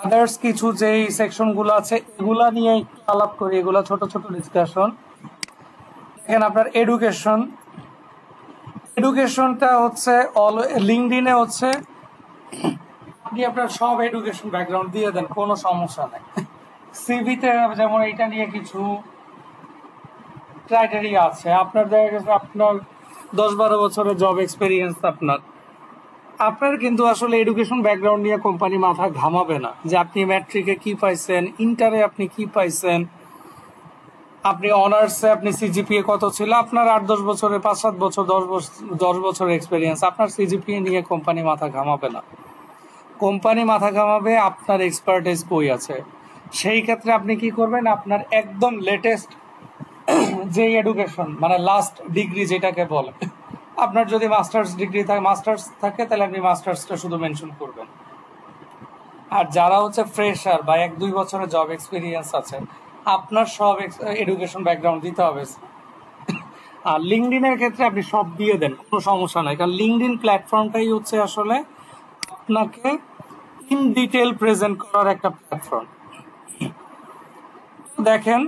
আদার্স কিছু যেই সেকশনগুলো আছে এগুলা নিয়ে একটু আলাপ করি, এগুলা ছোট ছোট ডিসকাশন। এখানে আপনার এডুকেশনটা হচ্ছে লিঙ্কডইনে হচ্ছে আপনি আপনার সব এডুকেশন ব্যাকগ্রাউন্ড দিয়ে দেন, কোনো সমস্যা নাই। সিভিতে যেমন এটা নিয়ে কিছু ক্রাইটেরিয়া আছে, আপনার দেখা গেছে আপনার 10-12 বছরের জব এক্সপিরিয়েন্স, আপনার কিন্তু আসলে এডুকেশন ব্যাকগ্রাউন্ড নিয়ে কোম্পানি মাথা ঘামাবে না যে আপনি ম্যাট্রিকে কি পাইছেন, ইন্টারে আপনি কি পাইছেন, আপনি অনার্সে আপনি সিজিপিএ কত ছিল, আপনার 8-10 বছরে 5-7 বছর 10 বছরের এক্সপিরিয়েন্স, আপনার সিজিপিএ নিয়ে কোম্পানি মাথা ঘামাবে না। কোম্পানি মাথা ঘামাবে আপনার এক্সপার্টাইজ কই আছে। সেই ক্ষেত্রে আপনি কি করবেন, আপনার একদম লেটেস্ট যে এডুকেশন মানে লাস্ট ডিগ্রি যেটাকে বলে, আপনার যদি মাস্টার্স ডিগ্রি থাকে, মাস্টার্স থাকে, তাহলে আপনি মাস্টার্সটা শুধু মেনশন করবেন। আর যারা হচ্ছে ফ্রেশার বা 1-2 বছরের জব এক্সপিরিয়েন্স আছে, আপনার সব এডুকেশন ব্যাকগ্রাউন্ড দিতে হবে। আর লিঙ্কডইনের ক্ষেত্রে আপনি সব দিয়ে দেন, কোনো সমস্যা নাই, কারণ লিঙ্কডইন প্ল্যাটফর্মটাই হচ্ছে আসলে আপনাকে ইন ডিটেল প্রেজেন্ট করার একটা প্ল্যাটফর্ম। দেখেন,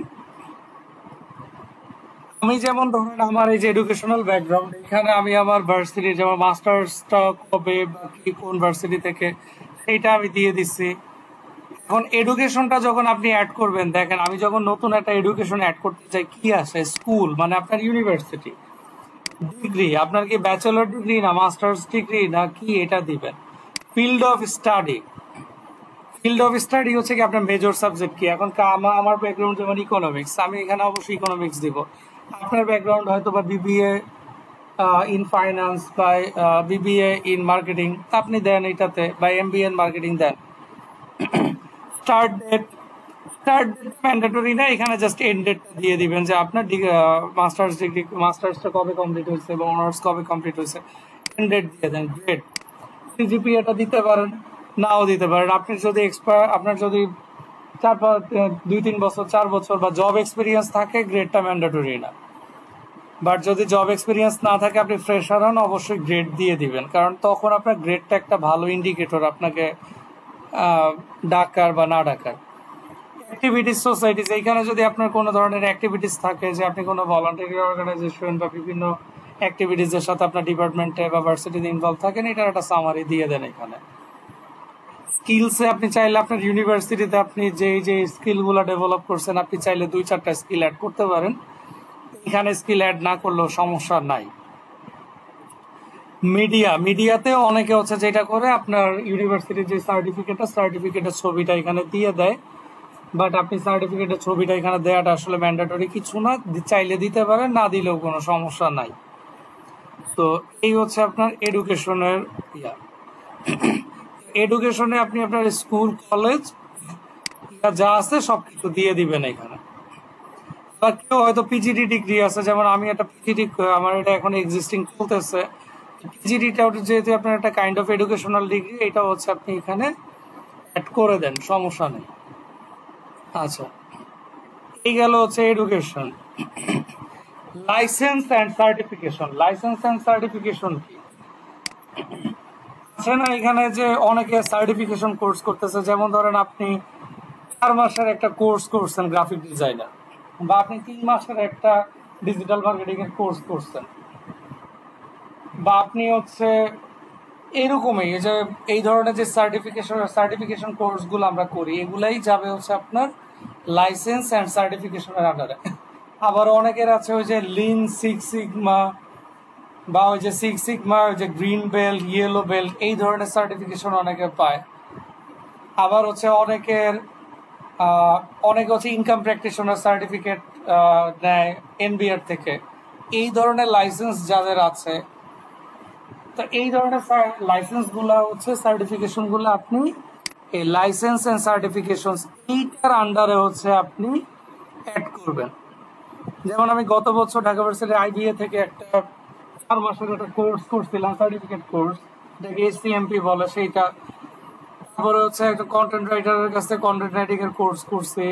আমি যেমন ধরেন আমার এই যে এডুকেশনাল ব্যাকগ্রাউন্ড, এখানে আমি আমার ভার্সিটি যেমন মাস্টার্সটা কবে বা কি কোন ভার্সিটি থেকে সেইটা আমি দিয়ে দিচ্ছি। এখন এডুকেশনটা যখন আপনি অ্যাড করবেন, দেখেন আমি যখন নতুন একটা এডুকেশন অ্যাড করতে চাই কি আসে, স্কুল মানে আপনার ইউনিভার্সিটি, ডিগ্রি আপনার কি ব্যাচেলর ডিগ্রি না মাস্টার্স ডিগ্রি না কি এটা দিবেন, field of study. Field of study হচ্ছে কি আপনার মেজর সাবজেক্ট কি। এখন আমার ব্যাকগ্রাউন্ড যেমন ইকোনমিক্স, আমি এখানে অবশ্যই ইকোনমিক্স দিব। আপনার ব্যাকগ্রাউন্ড হয়তো বা বিবিএ ইন ফাইন্যান্স বা বিবিএ ইন মার্কেটিং, আপনি দেন এটাতে, বা এমবিএ ইন মার্কেটিং দেন। Start date, start date mandatory না, এখানে জাস্ট এন্ড ডেটটা দিয়ে দিবেন যে আপনার মাস্টার্স ডিগ্রি, মাস্টার্সটা কবে কমপ্লিট হয়েছে এবং অনার্স কবে কমপ্লিট হয়েছে, এন্ড ডেট দিয়ে দেন। গ্রেড, সিজিপিএটা দিতে পারেন, নাও দিতে পারেন। আপনি যদি আপনার যদি 2-3 বছর 4 বছর বা জব এক্সপিরিয়েন্স থাকে, গ্রেডটা ম্যান্ডেটরি না। বাট যদি জব এক্সপিরিয়েন্স না থাকে, আপনি ফ্রেশার হন, অবশ্যই গ্রেড দিয়ে দিবেন, কারণ তখন আপনার গ্রেডটা একটা ভালো ইন্ডিকেটর আপনাকে ডাকার বা না ডাকার। অ্যাক্টিভিটিস সোসাইটিস, এইখানে যদি আপনার কোনো ধরনের অ্যাক্টিভিটিস থাকে, যে আপনি কোনো ভলান্টারি অর্গানাইজেশন বা বিভিন্ন অ্যাক্টিভিটিসের সাথে আপনার ডিপার্টমেন্টে বা ভার্সিটিতে ইনভলভ থাকেন, এটার একটা সামারি দিয়ে দেন এখানে। স্কিলসে আপনি চাইলে আপনার ইউনিভার্সিটিতে আপনি যে স্কিলগুলো ডেভেলপ করছেন, আপনি চাইলে 2-4টা স্কিল অ্যাড করতে পারেন, এখানে স্কিল অ্যাড না করলেও সমস্যা নাই। মিডিয়াতে অনেকে হচ্ছে যেটা করে, আপনার ইউনিভার্সিটির যে সার্টিফিকেটের ছবিটা এখানে দিয়ে দেয়, বাট আপনি সার্টিফিকেটের ছবিটা এখানে দেওয়াটা আসলে ম্যান্ডেটরি কিছু না, চাইলে দিতে পারেন, না দিলেও কোনো সমস্যা নাই। তো এই হচ্ছে আপনার এডুকেশনের ইয়া। এডুকেশনে আপনি আপনার স্কুল কলেজ যা আছে সবকিছু দিয়ে দিবেন এখানে। বা কেউ হয়তো পিজিডি ডিগ্রি আছে, যেমন আমি একটা পিজিডি, আমার এটা এখন এক্সিস্টিং চলতেছে। পিজিডিটা যেহেতু আপনার একটা কাইন্ড অফ এডুকেশনাল ডিগ্রি, এটা হচ্ছে আপনি এখানে অ্যাড করে দেন, সমস্যা নেই। আচ্ছা, এই গেল হচ্ছে education. Licence and certification. Licence and certification কি আছে না, এখানে যে অনেকে সার্টিফিকেশন কোর্স করতেছে, যেমন ধরেন আপনি 4 মাসের একটা কোর্স করছেন গ্রাফিক ডিজাইনার, বা আপনি 3 মাসের একটা ডিজিটাল মার্কেটিং এর কোর্স করছেন, বা আপনি হচ্ছে এরকমই যে এই ধরনের যে সার্টিফিকেশন কোর্সগুলো আমরা করি, এগুলাই যাবে হচ্ছে আপনার লাইসেন্স অ্যান্ড সার্টিফিকেশনের আন্ডারে। আবার অনেকের আছে ওই যে লিন সিক্স সিগমা, বা ওই যে সিক্স সিগমা, ওই যে গ্রিন বেল্ট, ইয়েলো বেল্ট, এই ধরনের সার্টিফিকেশন অনেকে পায়। আবার হচ্ছে অনেকে হচ্ছে ইনকাম প্র্যাকটিশনার সার্টিফিকেট নেয় এনবিআর থেকে। এই ধরনের লাইসেন্স যাদের আছে, তো এই ধরনের লাইসেন্সগুলো হচ্ছে সার্টিফিকেশনগুলো আপনি এই লাইসেন্স এন্ড সার্টিফিকেশন এইটার আন্ডারে হচ্ছে আপনি অ্যাড করবেন। যেমন আমি গত বছর ঢাকা ভার্সিটি আইবিএ থেকে একটা 4 মাসের একটা কোর্স করছিলাম, সার্টিফিকেট কোর্স, যেটাকে এসিএমপি বলে, সেইটা। তারপরে হচ্ছে একটা কন্টেন্ট রাইটারের কাছে কন্টেন্ট রাইটিং এর কোর্স করছি,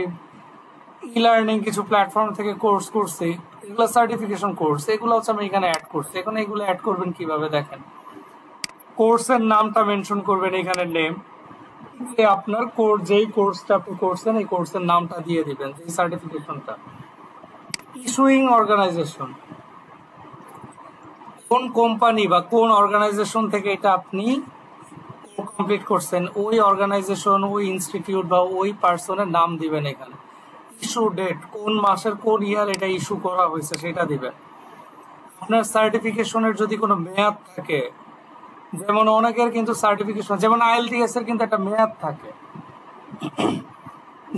ই লার্নিং কিছু প্ল্যাটফর্ম থেকে কোর্স করছি, এগুলো সার্টিফিকেশন কোর্স, এগুলো হচ্ছে আমি এখানে অ্যাড করছি। এখন এগুলো অ্যাড করবেন কিভাবে দেখেন, কোর্সের নামটা মেনশন করবেন এখানে, নেম, আপনার কোর্স যেই কোর্সটা আপনি করছেন এই কোর্সের নামটা দিয়ে দিবেন, যে সার্টিফিকেশনটা। ইস্যুইং অর্গানাইজেশন, কোন কোম্পানি বা কোন অর্গানাইজেশন থেকে এটা আপনি কমপ্লিট করছেন, ওই অর্গানাইজেশন, ওই ইনস্টিটিউট বা ওই পার্সনের নাম দিবেন এখানে। ইস্যু ডেট, কোন মাসের কোন ইয়ার এটা ইস্যু করা হয়েছে সেটা দিবেন। আপনার সার্টিফিকেশনের যদি কোনো মেয়াদ থাকে, যেমন অনেকের কিন্তু সার্টিফিকেশন, যেমন আইএলটিএস এর কিন্তু একটা মেয়াদ থাকে,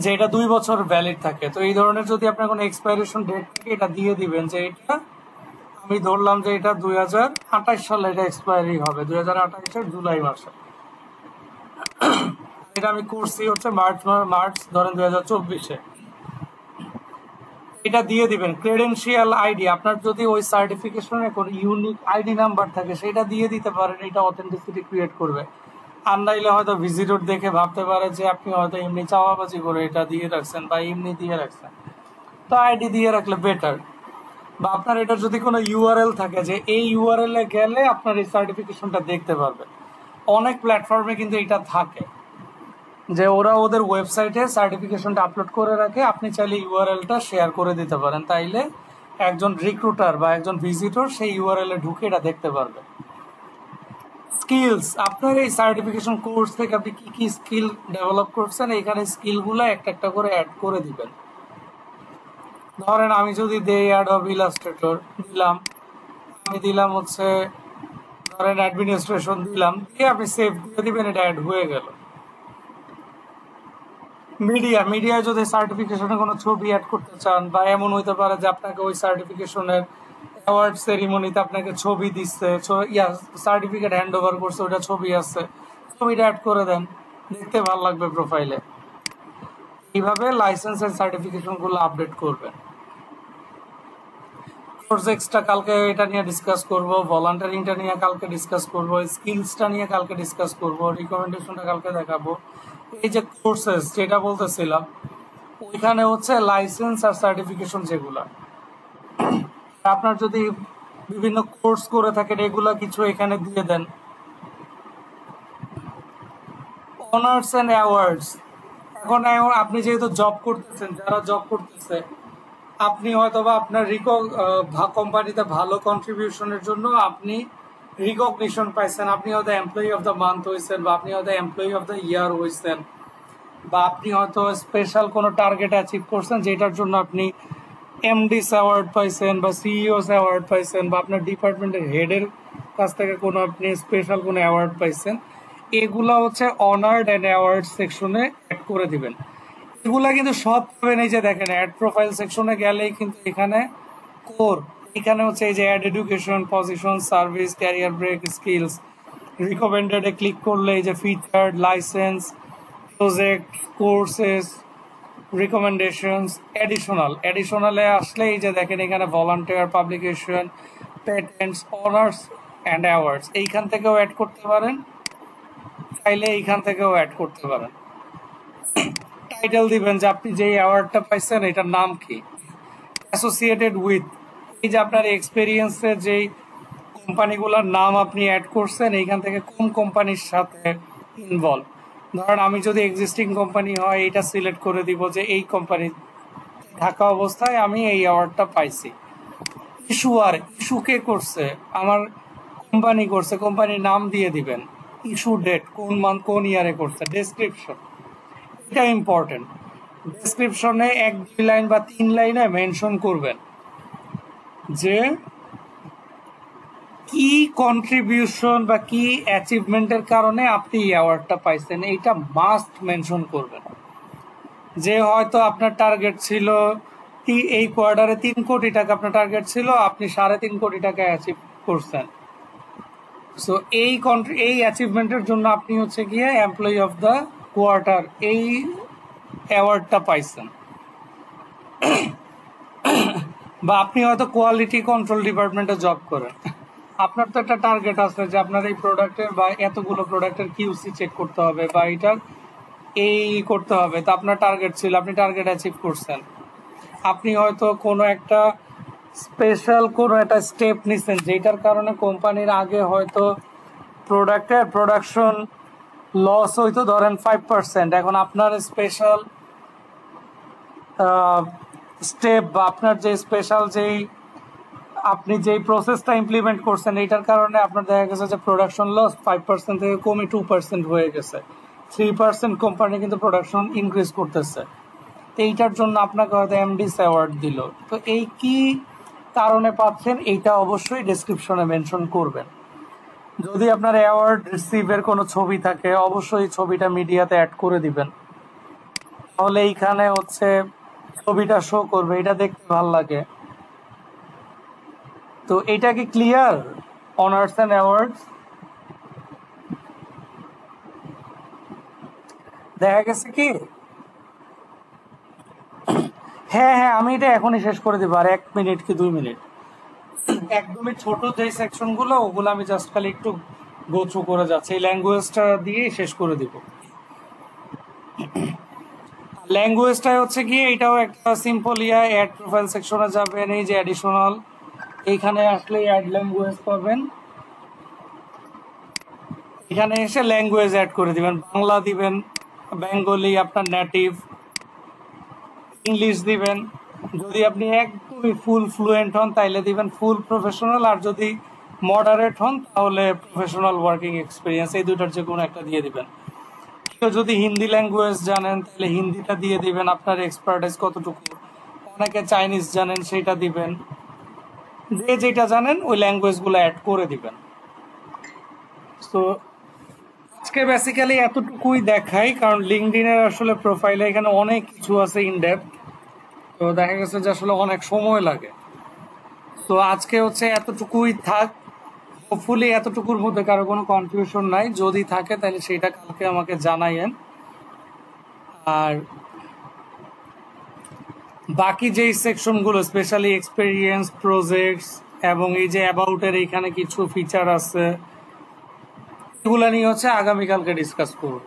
যে এটা 2 বছর ভ্যালিড থাকে। তো এই ধরনের যদি আপনার কোনো এক্সপাইরেশন ডেট থাকে, এটা দিয়ে দিবেন যে এটা, আমি ধরলাম যে এটা 2028 সালে এটা এক্সপায়ারি হবে, 2028-এর জুলাই মাসে। এটা আমি করছি হচ্ছে মার্চ ধরেন 2024-এ। এটা দিয়ে দিবেন। ক্রেডেনশিয়াল আইডি, আপনার যদি ওই সার্টিফিকেশনের কোনো ইউনিক আইডি নাম্বার থাকে সেটা দিয়ে দিতে পারেন, এটা অথেন্টিসিটি ক্রিয়েট করবে। আর নাইলে হয়তো ভিজিটর দেখে ভাবতে পারে যে আপনি হয়তো এমনি চাওয়াবাজি করে এটা দিয়ে রাখছেন বা এমনি দিয়ে রাখছেন, তো আইডি দিয়ে রাখলে বেটার। বা আপনার এটা যদি কোনো ইউআরএল থাকে, যে এই ইউআরএল এ গেলে আপনার এই সার্টিফিকেশনটা দেখতে পারবে। অনেক প্ল্যাটফর্মে কিন্তু এটা থাকে, যে ওরা ওদের ওয়েবসাইটে সার্টিফিকেশনটা আপলোড করে রাখে, আপনি চাইলে ইউআরএলটা শেয়ার করে দিতে পারেন, তাইলে একজন রিক্রুটার বা একজন ভিজিটর সেই ইউআরএল এ ঢুকে এটা দেখতে পারবে। স্কিলস, আপনার এই সার্টিফিকেশন কোর্স থেকে আপনি কি কি স্কিল ডেভেলপ করছেন এখানে স্কিলগুলো একটা একটা করে অ্যাড করে দিবেন। ধরেন আমি যদি দেই অ্যাডোব ইলাস্ট্রেটর দিলাম, আমি দিলাম হচ্ছে ধরেন অ্যাডমিনিস্ট্রেশন দিলাম, দিয়ে আপনি সেভ দিয়ে দিবেন, এটা অ্যাড হয়ে গেল। মিডিয়ায় যদি সার্টিফিকেশনে কোনো ছবি অ্যাড করতে চান, বা এমন হইতে পারে যে আপনাকে ওই সার্টিফিকেশনের অ্যাওয়ার্ড সেরিমনিতে আপনাকে ছবি দিচ্ছে, সার্টিফিকেট হ্যান্ড ওভার করছে, ওটা ছবি আছে, ছবিটা অ্যাড করে দেন, দেখতে ভালো লাগবে প্রোফাইলে। এইভাবে লাইসেন্স এন্ড সার্টিফিকেশনগুলো আপডেট করবেন। প্রজেক্টসটা কালকে এটা নিয়ে ডিসকাস করব, ভলান্টারিংটা নিয়ে কালকে ডিসকাস করব, স্কিলসটা নিয়ে কালকে ডিসকাস করব, রিকমেন্ডেশনটা কালকে দেখাবো। এই যে কোর্সেস যেটা বলতেছিলাম, ওইখানে হচ্ছে লাইসেন্স আর সার্টিফিকেশন যেগুলা, আপনার যদি বিভিন্ন কোর্স করে থাকেন এগুলা কিছু এখানে দিয়ে দেন। অনার্স এন্ড অ্যাওয়ার্ডস, এখন আপনি যেহেতু জব করতেছেন, যারা জব করতেছে, আপনি হয়তো বা আপনার কোম্পানিতে ভালো কন্ট্রিবিউশনের জন্য আপনি রিকগনিশন পাইছেন, আপনি হয়তো এমপ্লয়ি অফ দ্য মান্থ হয়েছেন, বা আপনি হয়তো এমপ্লয়ি অফ দ্য ইয়ার হয়েছেন, বা আপনি হয়তো স্পেশাল কোনো টার্গেট অ্যাচিভ করছেন যেটার জন্য আপনি এমডিস অ্যাওয়ার্ড পাইছেন বা সিইওস অ্যাওয়ার্ড পাইছেন, বা আপনার ডিপার্টমেন্টের হেডের কাছ থেকে কোনো আপনি স্পেশাল কোনো অ্যাওয়ার্ড পাইছেন, এগুলা হচ্ছে অনার্ড অ্যান্ড অ্যাওয়ার্ড সেকশনে অ্যাড করে দিবেন। এগুলা কিন্তু সব পাবেন এই যে দেখেন অ্যাড প্রোফাইল সেকশনে গেলেই কিন্তু এখানে কোর, এখানে হচ্ছে এই যে add education, position, service, career break, skills, রিকমেন্ডেডে ক্লিক করলে এই যে featured, license, project, courses, recommendations, এডিশনালে আসলে এই যে দেখেন এখানে volunteer, publication, patents, honours and awards, এইখান থেকেও অ্যাড করতে পারেন, চাইলে এইখান থেকেও অ্যাড করতে পারেন। টাইটেল দিবেন যে আপনি যেই অ্যাওয়ার্ডটা পাইছেন এটার নাম কি, অ্যাসোসিয়েটেড উইথ, এই যে আপনার এক্সপেরিয়েন্সের যেই কোম্পানিগুলোর নাম আপনি অ্যাড করছেন এইখান থেকে কোন কোম্পানির সাথে ইনভলভ। ধরেন আমি যদি এক্সিস্টিং কোম্পানি হয় এটা সিলেক্ট করে দিব যে এই কোম্পানি থাকা অবস্থায় আমি এই অ্যাওয়ার্ডটা পাইছি। ইস্যু কে করছে, আমার কোম্পানি করছে, কোম্পানির নাম দিয়ে দিবেন, ইস্যু ডেট কোন মান্থ কোন ইয়ারে করছে, ডেসক্রিপশন, এটা ইম্পর্টেন্ট। ডেসক্রিপশনে 1-2 লাইন বা 3 লাইনে মেনশন করবেন যে কি কন্ট্রিবিউশন বা কি অ্যাচিভমেন্টের কারণে আপনি এই অ্যাওয়ার্ডটা পাইছেন, এইটা মাস্ট মেনশন করবেন। যে হয়তো আপনার টার্গেট ছিল এই কোয়ার্টারে 3 কোটি টাকা আপনার টার্গেট ছিল, আপনি 3.5 কোটি টাকা অ্যাচিভ করছেন। সো এই অ্যাচিভমেন্টের জন্য আপনি হচ্ছে গিয়ে এমপ্লয়ি অফ দ্য কোয়ার্টার এই অ্যাওয়ার্ডটা পাইছেন। বা আপনি হয়তো কোয়ালিটি কন্ট্রোল ডিপার্টমেন্টে জব করেন, আপনার তো একটা টার্গেট আছে যে আপনার এই প্রোডাক্টের বা এতগুলো প্রোডাক্টের কিউসি চেক করতে হবে বা এটার এই করতে হবে, তো আপনার টার্গেট ছিল, আপনি টার্গেট অ্যাচিভ করছেন। আপনি হয়তো কোনো একটা স্পেশাল কোনো একটা স্টেপ নিছেন যেটার কারণে কোম্পানির আগে হয়তো প্রোডাক্টের প্রোডাকশন লস হইতো ধরেন 5%, এখন আপনার স্পেশাল স্টেপ বা আপনার যে স্পেশাল যেই আপনি যেই প্রসেসটা ইমপ্লিমেন্ট করছেন এইটার কারণে আপনার দেখা গেছে যে প্রোডাকশন লস 5% থেকে কমে 2% হয়ে গেছে, 3% কোম্পানি কিন্তু প্রোডাকশন ইনক্রিজ করতেছে। এইটার জন্য আপনাকে হয়তো এমডিস অ্যাওয়ার্ড দিল, তো এই কি কারণে পাচ্ছেন এইটা অবশ্যই ডেসক্রিপশনে মেনশন করবেন। যদি আপনার অ্যাওয়ার্ড রিসিভের কোনো ছবি থাকে অবশ্যই ছবিটা মিডিয়াতে অ্যাড করে দিবেন, তাহলে এইখানে হচ্ছে ছবিটা শো করবে, এটা দেখতে ভালো লাগে। তো এইটা কি ক্লিয়ার? অনার্স অ্যান্ড অ্যাওয়ার্ডস দেখা গেছে কি? হ্যাঁ, আমি এটা এখনই শেষ করে দিব, আর 1 মিনিট কি 2 মিনিট। একদমই ছোট যে সেকশনগুলো ওগুলো আমি জাস্ট খালি একটু গো থ্রু করে যাচ্ছি, এই ল্যাঙ্গুয়েজটা দিয়েই শেষ করে দিব। ল্যাঙ্গুয়েজটা হচ্ছে গিয়ে এটাও একটা সিম্পল অ্যাড প্রোফাইল সেকশনে যাবেন, এই যে অ্যাডিশনাল, এইখানে আসলে অ্যাড ল্যাঙ্গুয়েজ পাবেন, এখানে এসে ল্যাঙ্গুয়েজ অ্যাড করে দিবেন, বাংলা দিবেন, বেঙ্গলি আপনার নেটিভ, ইংলিশ দিবেন। যদি আপনি একদম একদমই ফুল ফ্লুয়েন্ট হন তাইলে দিবেন ফুল প্রফেশনাল, আর যদি মডারেট হন তাহলে প্রফেশনাল ওয়ার্কিং এক্সপিরিয়েন্স, এই দুইটার যে কোনো একটা দিয়ে দিবেন। কেউ যদি হিন্দি ল্যাঙ্গুয়েজ জানেন তাহলে হিন্দিটা দিয়ে দিবেন, আপনার এক্সপার্টাইজ কতটুকু। অনেকে চাইনিজ জানেন সেটা দিবেন, যে যেটা জানেন ওই ল্যাঙ্গুয়েজগুলো অ্যাড করে দিবেন। তো আজকে বেসিক্যালি এতটুকুই দেখাই, কারণ লিঙ্কডইনের আসলে প্রোফাইলে এখানে অনেক কিছু আছে ইন ডেপথ, তো দেখা গেছে যে আসলে অনেক সময় লাগে। তো আজকে হচ্ছে এতটুকুই থাক। হোপফুলি এতটুকুর মধ্যে কারো কোনো কনফিউশন নাই, যদি থাকে তাহলে সেটা কালকে আমাকে জানাইয়েন। আর বাকি যেই সেকশনগুলো স্পেশালি এক্সপেরিয়েন্স, প্রজেক্টস এবং এই যে অ্যাবাউটের এইখানে কিছু ফিচার আছে, এগুলো নিয়ে হচ্ছে আগামীকালকে ডিসকাস করব।